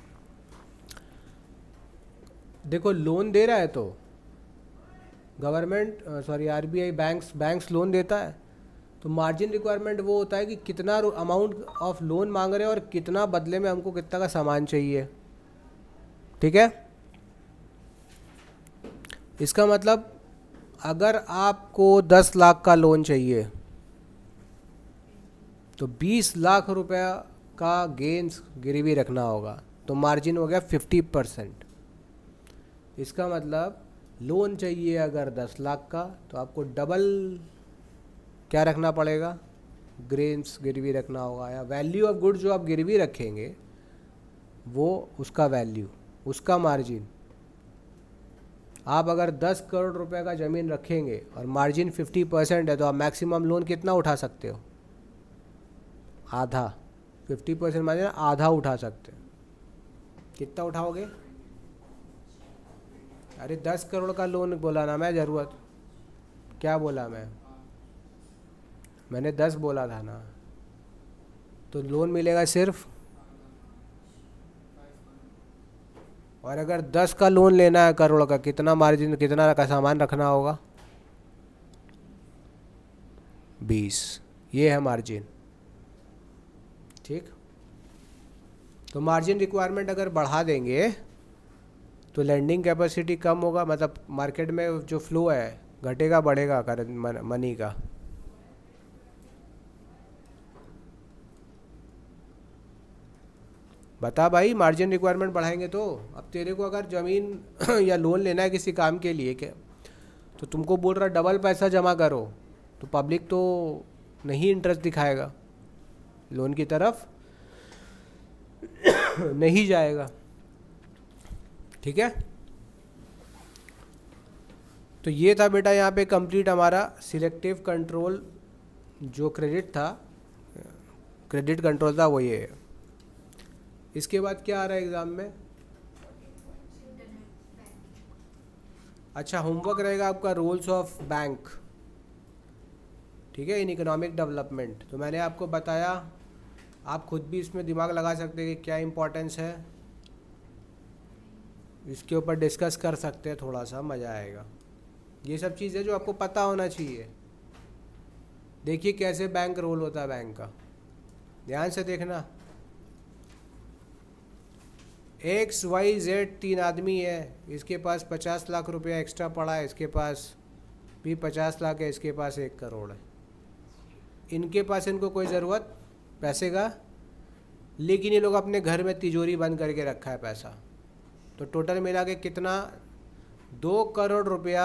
देखो लोन दे रहा है तो गवर्नमेंट RBI बैंक्स लोन देता है, तो मार्जिन रिक्वायरमेंट वो होता है कि कितना अमाउंट ऑफ लोन मांग रहे हैं और कितना बदले में हमको कितना का सामान चाहिए। ठीक है? इसका मतलब अगर आपको 10 लाख का लोन चाहिए तो 20 लाख रुपया का गेंस गिरवी रखना होगा, तो मार्जिन हो गया 50%। इसका मतलब लोन चाहिए अगर 10 लाख का तो आपको डबल क्या रखना पड़ेगा? ग्रेन्स गिरवी रखना होगा, या वैल्यू ऑफ गुड जो आप गिरवी रखेंगे वो उसका वैल्यू, उसका मार्जिन। आप अगर 10 करोड़ रुपए का ज़मीन रखेंगे और मार्जिन 50% है तो आप मैक्सिमम लोन कितना उठा सकते हो? आधा। 50% मार्जिन आधा उठा सकते हो। कितना उठाओगे? अरे 10 करोड़ का लोन बोला ना मैं, ज़रूरत क्या बोला मैंने 10 बोला था ना। तो लोन मिलेगा सिर्फ, और अगर 10 का लोन लेना है करोड़ का, कितना मार्जिन, कितना का सामान रखना होगा? 20। ये है मार्जिन। ठीक। तो मार्जिन रिक्वायरमेंट अगर बढ़ा देंगे तो लैंडिंग कैपेसिटी कम होगा, मतलब मार्केट में जो फ्लो है घटेगा बढ़ेगा करंट मनी का। बता भाई, मार्जिन रिक्वायरमेंट बढ़ाएंगे तो अब तेरे को अगर ज़मीन या लोन लेना है किसी काम के लिए क्या, तो तुमको बोल रहा डबल पैसा जमा करो, तो पब्लिक तो नहीं इंटरेस्ट दिखाएगा, लोन की तरफ नहीं जाएगा। ठीक है। तो ये था बेटा यहाँ पे कंप्लीट हमारा सिलेक्टिव कंट्रोल, जो क्रेडिट था, क्रेडिट कंट्रोल था वो ये है। इसके बाद क्या आ रहा है एग्ज़ाम में? अच्छा, होमवर्क रहेगा आपका रोल्स ऑफ बैंक। ठीक है, इन इकोनॉमिक डेवलपमेंट। तो मैंने आपको बताया, आप खुद भी इसमें दिमाग लगा सकते हैं कि क्या इम्पोर्टेंस है, इसके ऊपर डिस्कस कर सकते हैं, थोड़ा सा मज़ा आएगा। ये सब चीज़ें जो आपको पता होना चाहिए। देखिए कैसे बैंक रोल होता है बैंक का, ध्यान से देखना। XYZ 3 आदमी है, इसके पास 50 लाख रुपया एक्स्ट्रा पड़ा है, इसके पास भी 50 लाख है, इसके पास 1 करोड़ है। इनके पास, इनको कोई ज़रूरत पैसे का, लेकिन ये लोग अपने घर में तिजोरी बंद करके रखा है पैसा। तो टोटल मिला के कितना? 2 करोड़ रुपया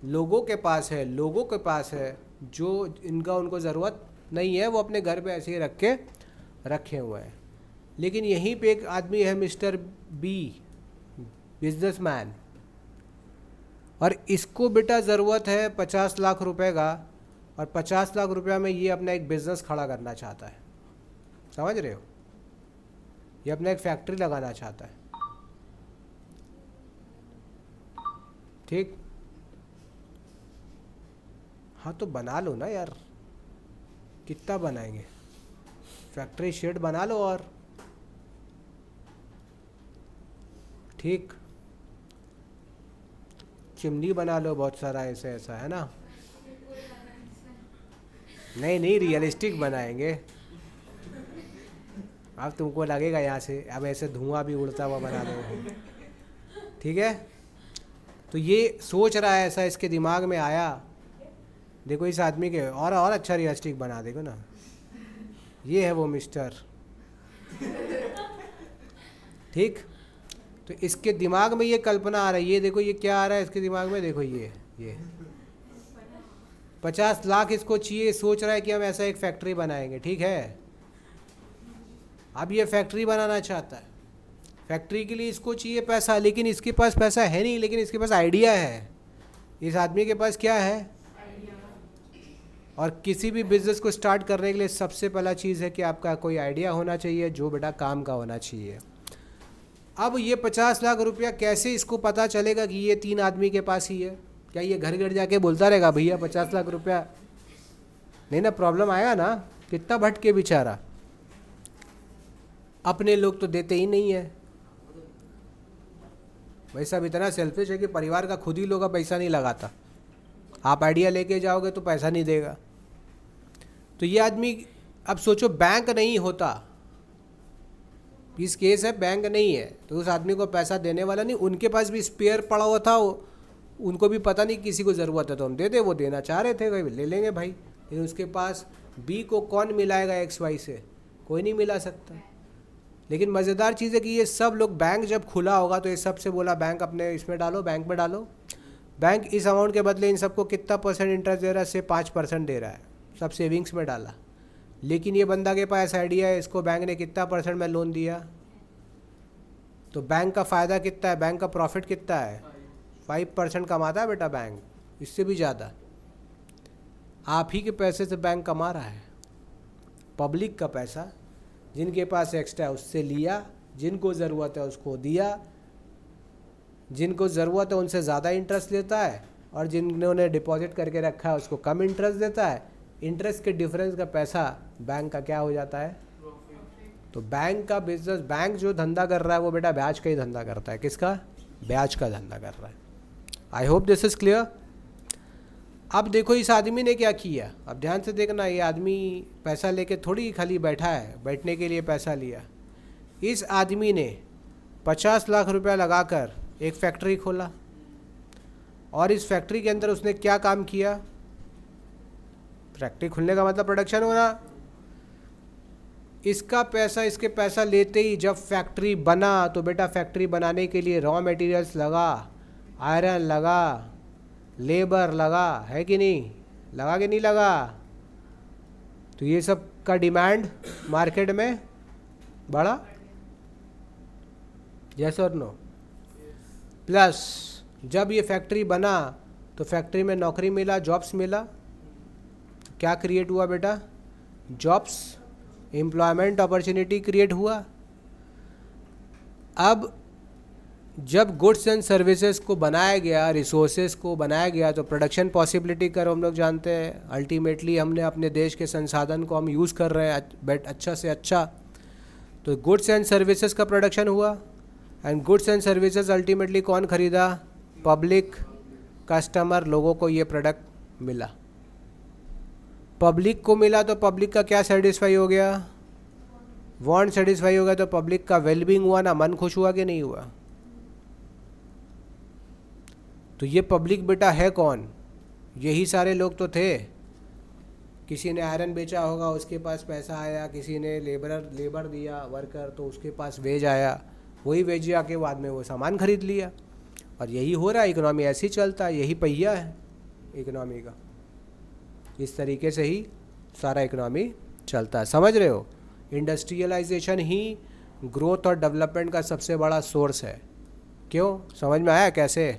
लोगों के पास है, लोगों के पास है, जो इनका उनको ज़रूरत नहीं है, वो अपने घर पे ऐसे ही रखे हुए हैं। लेकिन यहीं पे एक आदमी है मिस्टर बी, बिजनेसमैन, और इसको बेटा ज़रूरत है 50 लाख रुपए का, और 50 लाख रुपया में ये अपना एक बिज़नेस खड़ा करना चाहता है। समझ रहे हो? ये अपना एक फैक्ट्री लगाना चाहता है। ठीक। हाँ तो बना लो ना यार, कितना बनाएंगे? फैक्ट्री शेड बना लो और ठीक, चिमनी बना लो बहुत सारा, ऐसे ऐसा है ना। नहीं रियलिस्टिक बनाएंगे। अब तुमको लगेगा यहाँ से अब ऐसे धुआं भी उड़ता हुआ बना दो। ठीक है। तो ये सोच रहा है, ऐसा इसके दिमाग में आया। देखो इस आदमी के और अच्छा रियलिस्टिक बना देखो ना, ये है वो मिस्टर। ठीक। तो इसके दिमाग में ये कल्पना आ रही है, देखो ये क्या आ रहा है इसके दिमाग में, देखो ये 50 लाख इसको चाहिए, सोच रहा है कि हम ऐसा एक फैक्ट्री बनाएंगे। ठीक है। अब ये फैक्ट्री बनाना चाहता है, फैक्ट्री के लिए इसको चाहिए पैसा, लेकिन इसके पास पैसा है नहीं, लेकिन इसके पास आइडिया है। इस आदमी के पास क्या है? और किसी भी बिजनेस को स्टार्ट करने के लिए सबसे पहला चीज़ है कि आपका कोई आइडिया होना चाहिए, जो बेटा काम का होना चाहिए। अब ये 50 लाख रुपया कैसे इसको पता चलेगा कि ये 3 आदमी के पास ही है? क्या ये घर घर जाके बोलता रहेगा भैया 50 लाख रुपया? नहीं ना, प्रॉब्लम आएगा ना। कितना भटके बेचारा, अपने लोग तो देते ही नहीं है। भाई साहब इतना सेल्फिश है कि परिवार का खुद ही लोग का पैसा नहीं लगाता। आप आइडिया लेके जाओगे तो पैसा नहीं देगा। तो ये आदमी, अब सोचो बैंक नहीं होता, इस केस है बैंक नहीं है, तो उस आदमी को पैसा देने वाला नहीं, उनके पास भी स्पेयर पड़ा हुआ था, उनको भी पता नहीं किसी को ज़रूरत है तो हम दे दे, वो देना चाह रहे थे भाई ले लेंगे भाई। लेकिन उसके पास बी को कौन मिलाएगा XY से? कोई नहीं मिला सकता। लेकिन मज़ेदार चीज़ है कि ये सब लोग, बैंक जब खुला होगा तो ये सबसे बोला बैंक अपने इसमें डालो, बैंक में डालो। बैंक इस अमाउंट के बदले इन सबको कितना % इंटरेस्ट दे रहा है? से 5% दे रहा है, सब सेविंग्स में डाला। लेकिन ये बंदा के पास आइडिया है, इसको बैंक ने कितना % में लोन दिया? तो बैंक का फ़ायदा कितना है? बैंक का प्रॉफिट कितना है? 5% कमाता है बेटा बैंक, इससे भी ज़्यादा। आप ही के पैसे से बैंक कमा रहा है, पब्लिक का पैसा। जिनके पास एक्स्ट्रा है उससे लिया, जिनको ज़रूरत है उसको दिया, जिनको ज़रूरत है उनसे ज़्यादा इंटरेस्ट लेता है, और जिन्होंने डिपॉजिट करके रखा है उसको कम इंटरेस्ट देता है। इंटरेस्ट के डिफरेंस का पैसा बैंक का क्या हो जाता है? तो बैंक का बिजनेस, बैंक जो धंधा कर रहा है वो बेटा ब्याज का ही धंधा करता है। किसका? ब्याज का धंधा कर रहा है। I hope this is clear. अब देखो इस आदमी ने क्या किया, अब ध्यान से देखना। ये आदमी पैसा लेके थोड़ी खाली बैठा है, बैठने के लिए पैसा लिया। इस आदमी ने 50 लाख रुपया लगाकर एक फैक्ट्री खोला और इस फैक्ट्री के अंदर उसने क्या काम किया? फैक्ट्री खुलने का मतलब प्रोडक्शन होना। इसका पैसा, इसके पैसा लेते ही जब फैक्ट्री बना तो बेटा फैक्ट्री बनाने के लिए रॉ मटेरियल्स लगा, आयरन लगा, लेबर लगा, है कि नहीं? लगा कि नहीं लगा? तो ये सब का डिमांड मार्केट में बढ़ा, यस और नो? प्लस जब ये फैक्ट्री बना तो फैक्ट्री में नौकरी मिला, जॉब्स मिला। क्या क्रिएट हुआ बेटा? जॉब्स, एम्प्लॉयमेंट अपॉर्चुनिटी क्रिएट हुआ। अब जब गुड्स एंड सर्विसेज को बनाया गया, रिसोर्सेज को बनाया गया, तो प्रोडक्शन पॉसिबिलिटी कर हम लोग जानते हैं। अल्टीमेटली हमने अपने देश के संसाधन को हम यूज़ कर रहे हैं अच्छा से अच्छा, तो गुड्स एंड सर्विसेज का प्रोडक्शन हुआ। And goods and services ultimately कौन खरीदा? पब्लिक, कस्टमर, लोगों को ये प्रोडक्ट मिला। पब्लिक को मिला तो पब्लिक का क्या सेटिस्फाई हो गया? वांट सेटिस्फाई हो गया, तो पब्लिक का वेलबींग हुआ ना, मन खुश हुआ कि नहीं हुआ? तो ये पब्लिक बेटा है कौन? यही सारे लोग तो थे। किसी ने आयरन बेचा होगा, उसके पास पैसा आया, किसी ने लेबर दिया वर्कर, तो उसके पास वेज आया, वही वेज आके बाद में वो सामान खरीद लिया। और यही हो रहा है, इकोनॉमी ऐसे ही चलता है, यही पहिया है इकोनॉमी का। इस तरीके से ही सारा इकोनॉमी चलता है, समझ रहे हो? इंडस्ट्रियलाइजेशन ही ग्रोथ और डेवलपमेंट का सबसे बड़ा सोर्स है। क्यों? समझ में आया कैसे?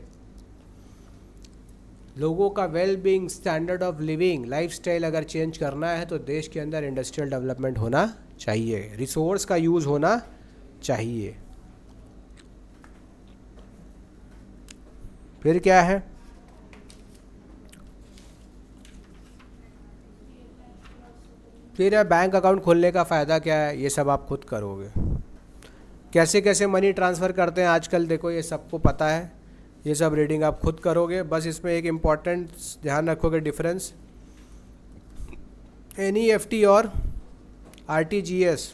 लोगों का well being, standard of living, lifestyle अगर चेंज करना है तो देश के अंदर इंडस्ट्रियल डेवलपमेंट होना चाहिए, रिसोर्स का यूज़ होना चाहिए। फिर क्या है? फिर बैंक अकाउंट खोलने का फ़ायदा क्या है? ये सब आप खुद करोगे। कैसे कैसे मनी ट्रांसफ़र करते हैं आजकल, देखो ये सबको पता है, ये सब रीडिंग आप खुद करोगे। बस इसमें एक इम्पॉर्टेंट ध्यान रखोगे डिफरेंस, NEFT और RTGS,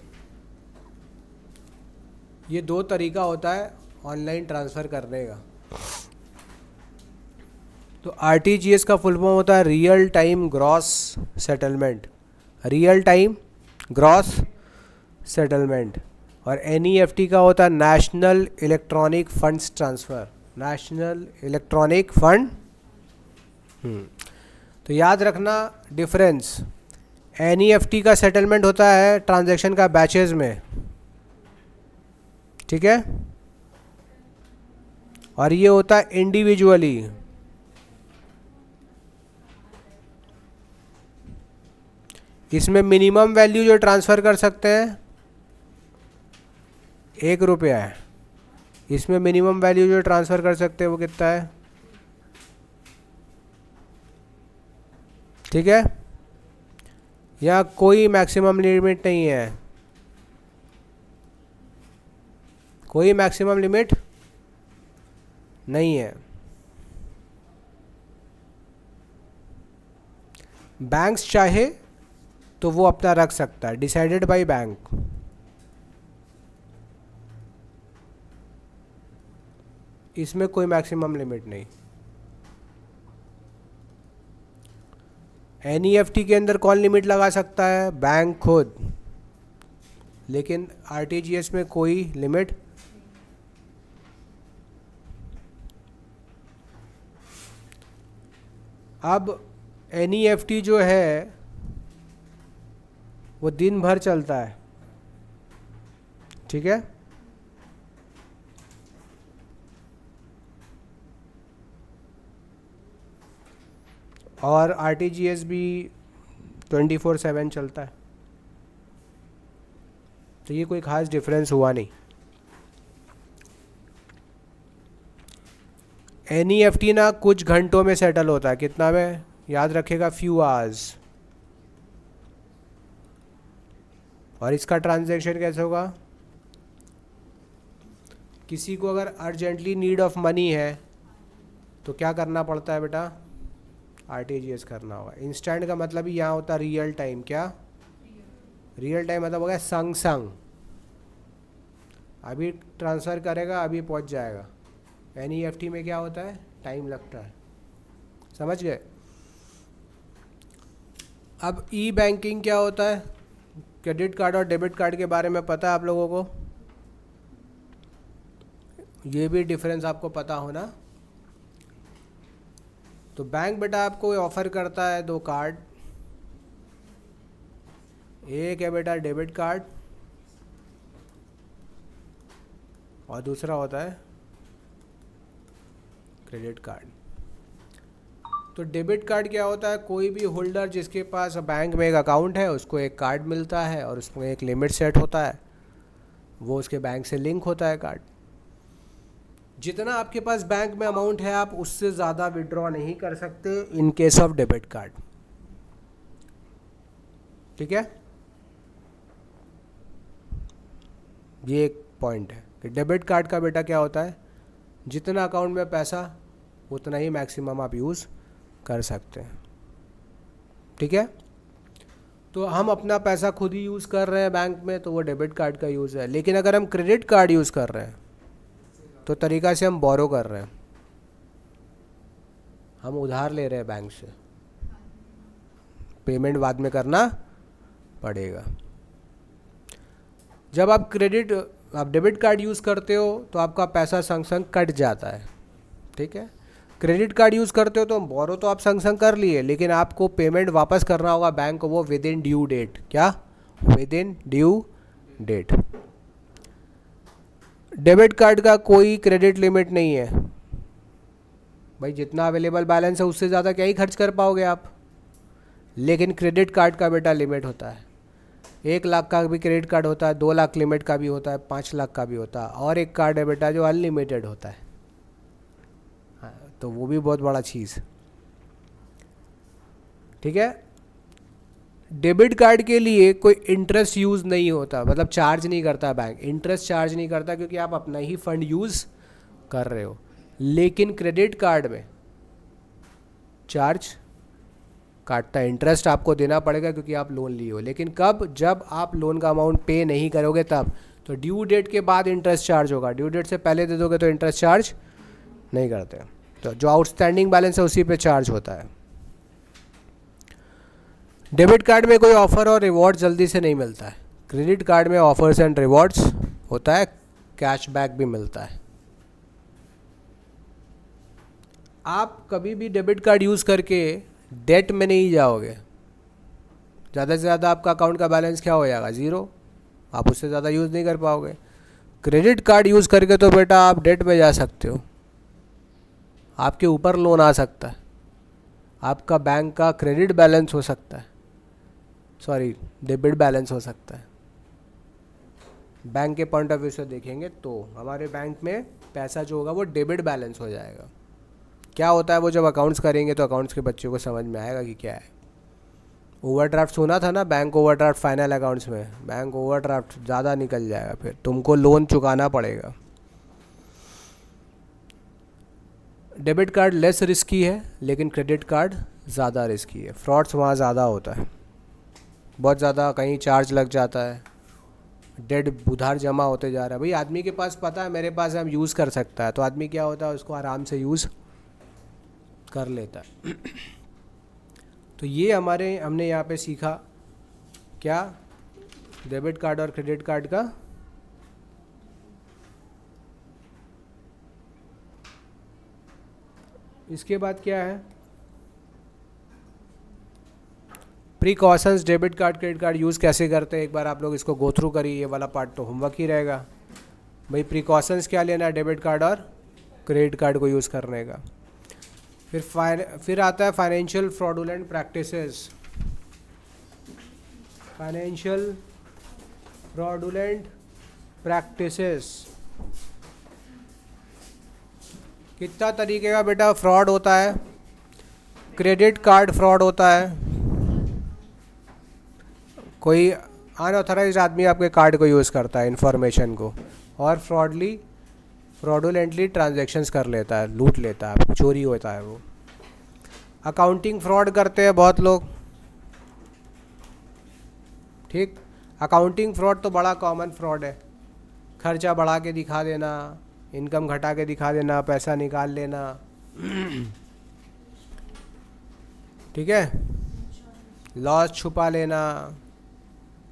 ये दो तरीका होता है ऑनलाइन ट्रांसफ़र करने का। तो RTGS का फुल फॉर्म होता है real time gross settlement, real time gross settlement. और NEFT का होता है national electronic funds transfer, national electronic fund. तो याद रखना डिफरेंस, NEFT का सेटलमेंट होता है ट्रांजैक्शन का बैचेस में, ठीक है? और ये होता है इंडिविजुअली। इसमें मिनिमम वैल्यू जो ट्रांसफ़र कर सकते हैं 1 रुपया है। इसमें मिनिमम वैल्यू जो ट्रांसफ़र कर सकते हैं वो कितना है? ठीक है? यहाँ कोई मैक्सिमम लिमिट नहीं है, कोई मैक्सिमम लिमिट नहीं है। बैंक्स चाहे तो वो अपना रख सकता है, डिसाइडेड बाय बैंक। इसमें कोई मैक्सिमम लिमिट नहीं। NEFT के अंदर कौन लिमिट लगा सकता है? बैंक खुद। लेकिन RTGS में कोई लिमिट अब NEFT जो है वो दिन भर चलता है, ठीक है? और RTGS भी 24/7 चलता है। तो ये कोई ख़ास डिफरेंस हुआ नहीं। एनईएफटी ना कुछ घंटों में सेटल होता है, कितना में याद रखेगा, फ्यू आवर्स। और इसका ट्रांजैक्शन कैसे होगा, किसी को अगर अर्जेंटली नीड ऑफ मनी है तो क्या करना पड़ता है बेटा, आरटीजीएस करना होगा। इंस्टेंट का मतलब ही यहाँ होता है रियल टाइम, क्या रियल टाइम मतलब हो गया संग संग, अभी ट्रांसफ़र करेगा अभी पहुँच जाएगा। एनईएफटी में क्या होता है, टाइम लगता है, समझ गए। अब ई बैंकिंग क्या होता है, क्रेडिट कार्ड और डेबिट कार्ड के बारे में पता है आप लोगों को, ये भी डिफरेंस आपको पता होना। तो बैंक बेटा आपको ऑफ़र करता है दो कार्ड, एक है बेटा डेबिट कार्ड और दूसरा होता है क्रेडिट कार्ड। तो डेबिट कार्ड क्या होता है, कोई भी होल्डर जिसके पास बैंक में एक अकाउंट है उसको एक कार्ड मिलता है और उसमें एक लिमिट सेट होता है, वो उसके बैंक से लिंक होता है कार्ड। जितना आपके पास बैंक में अमाउंट है आप उससे ज़्यादा विड्रॉ नहीं कर सकते in case of debit card, ठीक है। ये एक पॉइंट है कि डेबिट कार्ड का बेटा क्या होता है, जितना अकाउंट में पैसा उतना ही मैक्सिमम आप यूज़ कर सकते हैं, ठीक है। तो हम अपना पैसा खुद ही यूज़ कर रहे हैं बैंक में तो वो डेबिट कार्ड का यूज़ है। लेकिन अगर हम क्रेडिट कार्ड यूज़ कर रहे हैं तो तरीका से हम बोरो कर रहे हैं, हम उधार ले रहे हैं बैंक से, पेमेंट बाद में करना पड़ेगा। जब आप डेबिट कार्ड यूज़ करते हो तो आपका पैसा संग संग कट जाता है, ठीक है। क्रेडिट कार्ड यूज़ करते हो तो बोरो तो आप संग संग कर लिए, लेकिन आपको पेमेंट वापस करना होगा बैंक को, वो विद इन ड्यू डेट, क्या within due date. Debit card का कोई क्रेडिट लिमिट नहीं है भाई, जितना अवेलेबल बैलेंस है उससे ज़्यादा क्या ही खर्च कर पाओगे आप। लेकिन क्रेडिट कार्ड का बेटा लिमिट होता है, 1 लाख का भी क्रेडिट कार्ड होता है, 2 लाख लिमिट का भी होता है, 5 लाख का भी होता है, और एक कार्ड है बेटा जो अनलिमिटेड होता है। हाँ, तो वो भी बहुत बड़ा चीज़, ठीक है। डेबिट कार्ड के लिए कोई इंटरेस्ट यूज़ नहीं होता, मतलब चार्ज नहीं करता बैंक, इंटरेस्ट चार्ज नहीं करता क्योंकि आप अपना ही फंड यूज़ कर रहे हो। लेकिन क्रेडिट कार्ड में चार्ज काटता है, इंटरेस्ट आपको देना पड़ेगा क्योंकि आप लोन लिए हो। लेकिन कब, जब आप लोन का अमाउंट पे नहीं करोगे तब। तो ड्यू डेट के बाद इंटरेस्ट चार्ज होगा, ड्यू डेट से पहले दे दोगे तो इंटरेस्ट चार्ज नहीं करते। तो जो आउटस्टैंडिंग बैलेंस है उसी पे चार्ज होता है। डेबिट कार्ड में कोई ऑफ़र और रिवॉर्ड जल्दी से नहीं मिलता है, क्रेडिट कार्ड में ऑफर्स एंड रिवॉर्ड्स होता है, कैशबैक भी मिलता है। आप कभी भी डेबिट कार्ड यूज़ करके डेट में नहीं जाओगे, ज़्यादा से ज़्यादा आपका अकाउंट का बैलेंस क्या हो जाएगा, ज़ीरो, आप उससे ज़्यादा यूज़ नहीं कर पाओगे। क्रेडिट कार्ड यूज़ करके तो बेटा आप डेट में जा सकते हो, आपके ऊपर लोन आ सकता है, आपका बैंक का क्रेडिट बैलेंस हो सकता है, सॉरी डेबिट बैलेंस हो सकता है। बैंक के पॉइंट ऑफ व्यू से देखेंगे तो हमारे बैंक में पैसा जो होगा वो डेबिट बैलेंस हो जाएगा। क्या होता है वो जब अकाउंट्स करेंगे तो अकाउंट्स के बच्चों को समझ में आएगा कि क्या है। ओवरड्राफ्ट सुना था ना, बैंक ओवरड्राफ्ट फाइनल अकाउंट्स में, बैंक ओवरड्राफ्ट ज़्यादा निकल जाएगा, फिर तुमको लोन चुकाना पड़ेगा। डेबिट कार्ड लेस रिस्की है लेकिन क्रेडिट कार्ड ज़्यादा रिस्की है, फ्रॉड्स वहाँ ज़्यादा होता है, बहुत ज़्यादा, कहीं चार्ज लग जाता है, डेड उधार जमा होते जा रहा है। भाई आदमी के पास पता है मेरे पास हम यूज़ कर सकता है, तो आदमी क्या होता है उसको आराम से यूज़ कर लेता है। तो ये हमने यहाँ पे सीखा क्या, डेबिट कार्ड और क्रेडिट कार्ड का इसके बाद क्या है, precautions debit card credit card use कैसे करते हैं, एक बार आप लोग इसको गो थ्रू करिए, ये वाला पार्ट तो होमवर्क ही रहेगा। भाई प्रिकॉशंस क्या लेना है डेबिट कार्ड और क्रेडिट कार्ड को यूज़ करने का। फिर आता है financial fraudulent practices. Financial fraudulent practices कितना तरीके का बेटा फ्रॉड होता है। क्रेडिट कार्ड फ्रॉड होता है, कोई अनऑथराइज्ड आदमी आपके कार्ड को यूज़ करता है इन्फॉर्मेशन को, और फ्रॉडुलेंटली ट्रांजैक्शंस कर लेता है, लूट लेता है, चोरी होता है वो। अकाउंटिंग फ्रॉड करते हैं बहुत लोग, ठीक। अकाउंटिंग फ्रॉड तो बड़ा कॉमन फ्रॉड है। खर्चा बढ़ा के दिखा देना, इनकम घटा के दिखा देना, पैसा निकाल लेना, ठीक है, लॉस छुपा लेना,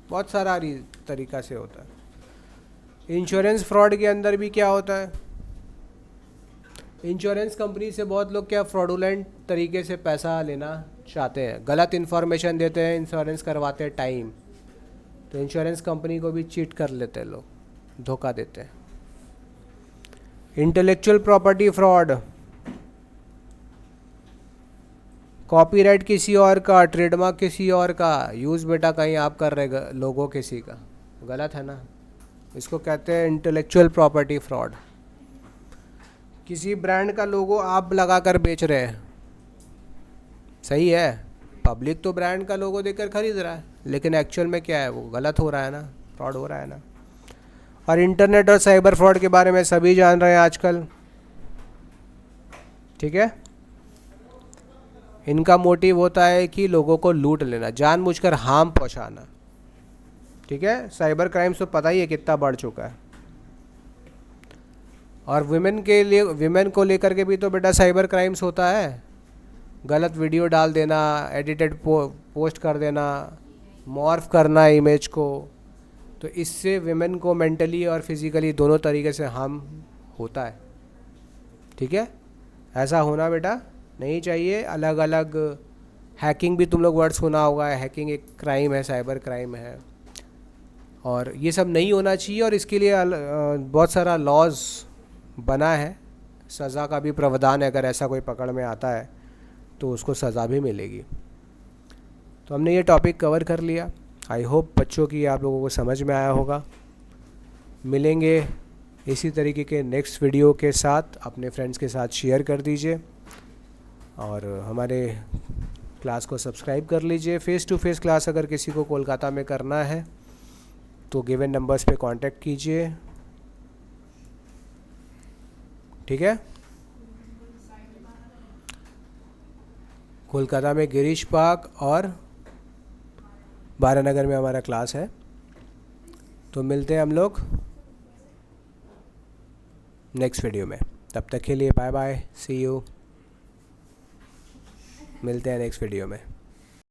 बहुत सारा तरीका से होता है। इंश्योरेंस फ्रॉड के अंदर भी क्या होता है, इंश्योरेंस कंपनी से बहुत लोग क्या फ्रॉडुलेंट तरीके से पैसा लेना चाहते हैं, गलत इन्फॉर्मेशन देते हैं, इंश्योरेंस करवाते हैं टाइम, तो इंश्योरेंस कंपनी को भी चीट कर लेते हैं लोग, धोखा देते हैं। इंटेलेक्चुअल प्रॉपर्टी फ्रॉड, कॉपीराइट किसी और का, ट्रेडमार्क किसी और का यूज़ बेटा कहीं आप कर रहे लोगों किसी का, गलत है ना। इसको कहते हैं इंटेलेक्चुअल प्रॉपर्टी फ्रॉड। किसी ब्रांड का लोगो आप लगा कर बेच रहे हैं, सही है, पब्लिक तो ब्रांड का लोगो देखकर खरीद रहा है, लेकिन एक्चुअल में क्या है, वो गलत हो रहा है ना, फ्रॉड हो रहा है ना। और इंटरनेट और साइबर फ्रॉड के बारे में सभी जान रहे हैं आजकल, ठीक है। इनका मोटिव होता है कि लोगों को लूट लेना, जानबूझकर हार्म पहुंचाना, ठीक है। साइबर क्राइम्स तो पता ही है कितना बढ़ चुका है। और विमेन को लेकर के भी तो बेटा साइबर क्राइम्स होता है, गलत वीडियो डाल देना, एडिटेड पोस्ट कर देना, मॉर्फ करना इमेज को, तो इससे विमेन को मेंटली और फिज़िकली दोनों तरीके से हार्म होता है, ठीक है। ऐसा होना बेटा नहीं चाहिए। अलग अलग हैकिंग भी तुम लोग वर्ड सुना होगा, हैकिंग एक क्राइम है, साइबर क्राइम है, और ये सब नहीं होना चाहिए। और इसके लिए बहुत सारा लॉज बना है, सज़ा का भी प्रावधान है, अगर ऐसा कोई पकड़ में आता है तो उसको सज़ा भी मिलेगी। तो हमने ये टॉपिक कवर कर लिया। आई होप बच्चों की आप लोगों को समझ में आया होगा। मिलेंगे इसी तरीके के नेक्स्ट वीडियो के साथ, अपने फ्रेंड्स के साथ शेयर कर दीजिए और हमारे क्लास को सब्सक्राइब कर लीजिए। फ़ेस टू फेस क्लास अगर किसी को कोलकाता में करना है तो गिवन नंबर्स पे कांटेक्ट कीजिए, ठीक है। कोलकाता में गिरीश पार्क और बारानगर में हमारा क्लास है। तो मिलते हैं हम लोग नेक्स्ट वीडियो में, तब तक के लिए बाय बाय, सी यू। मिलते हैं नेक्स्ट वीडियो में।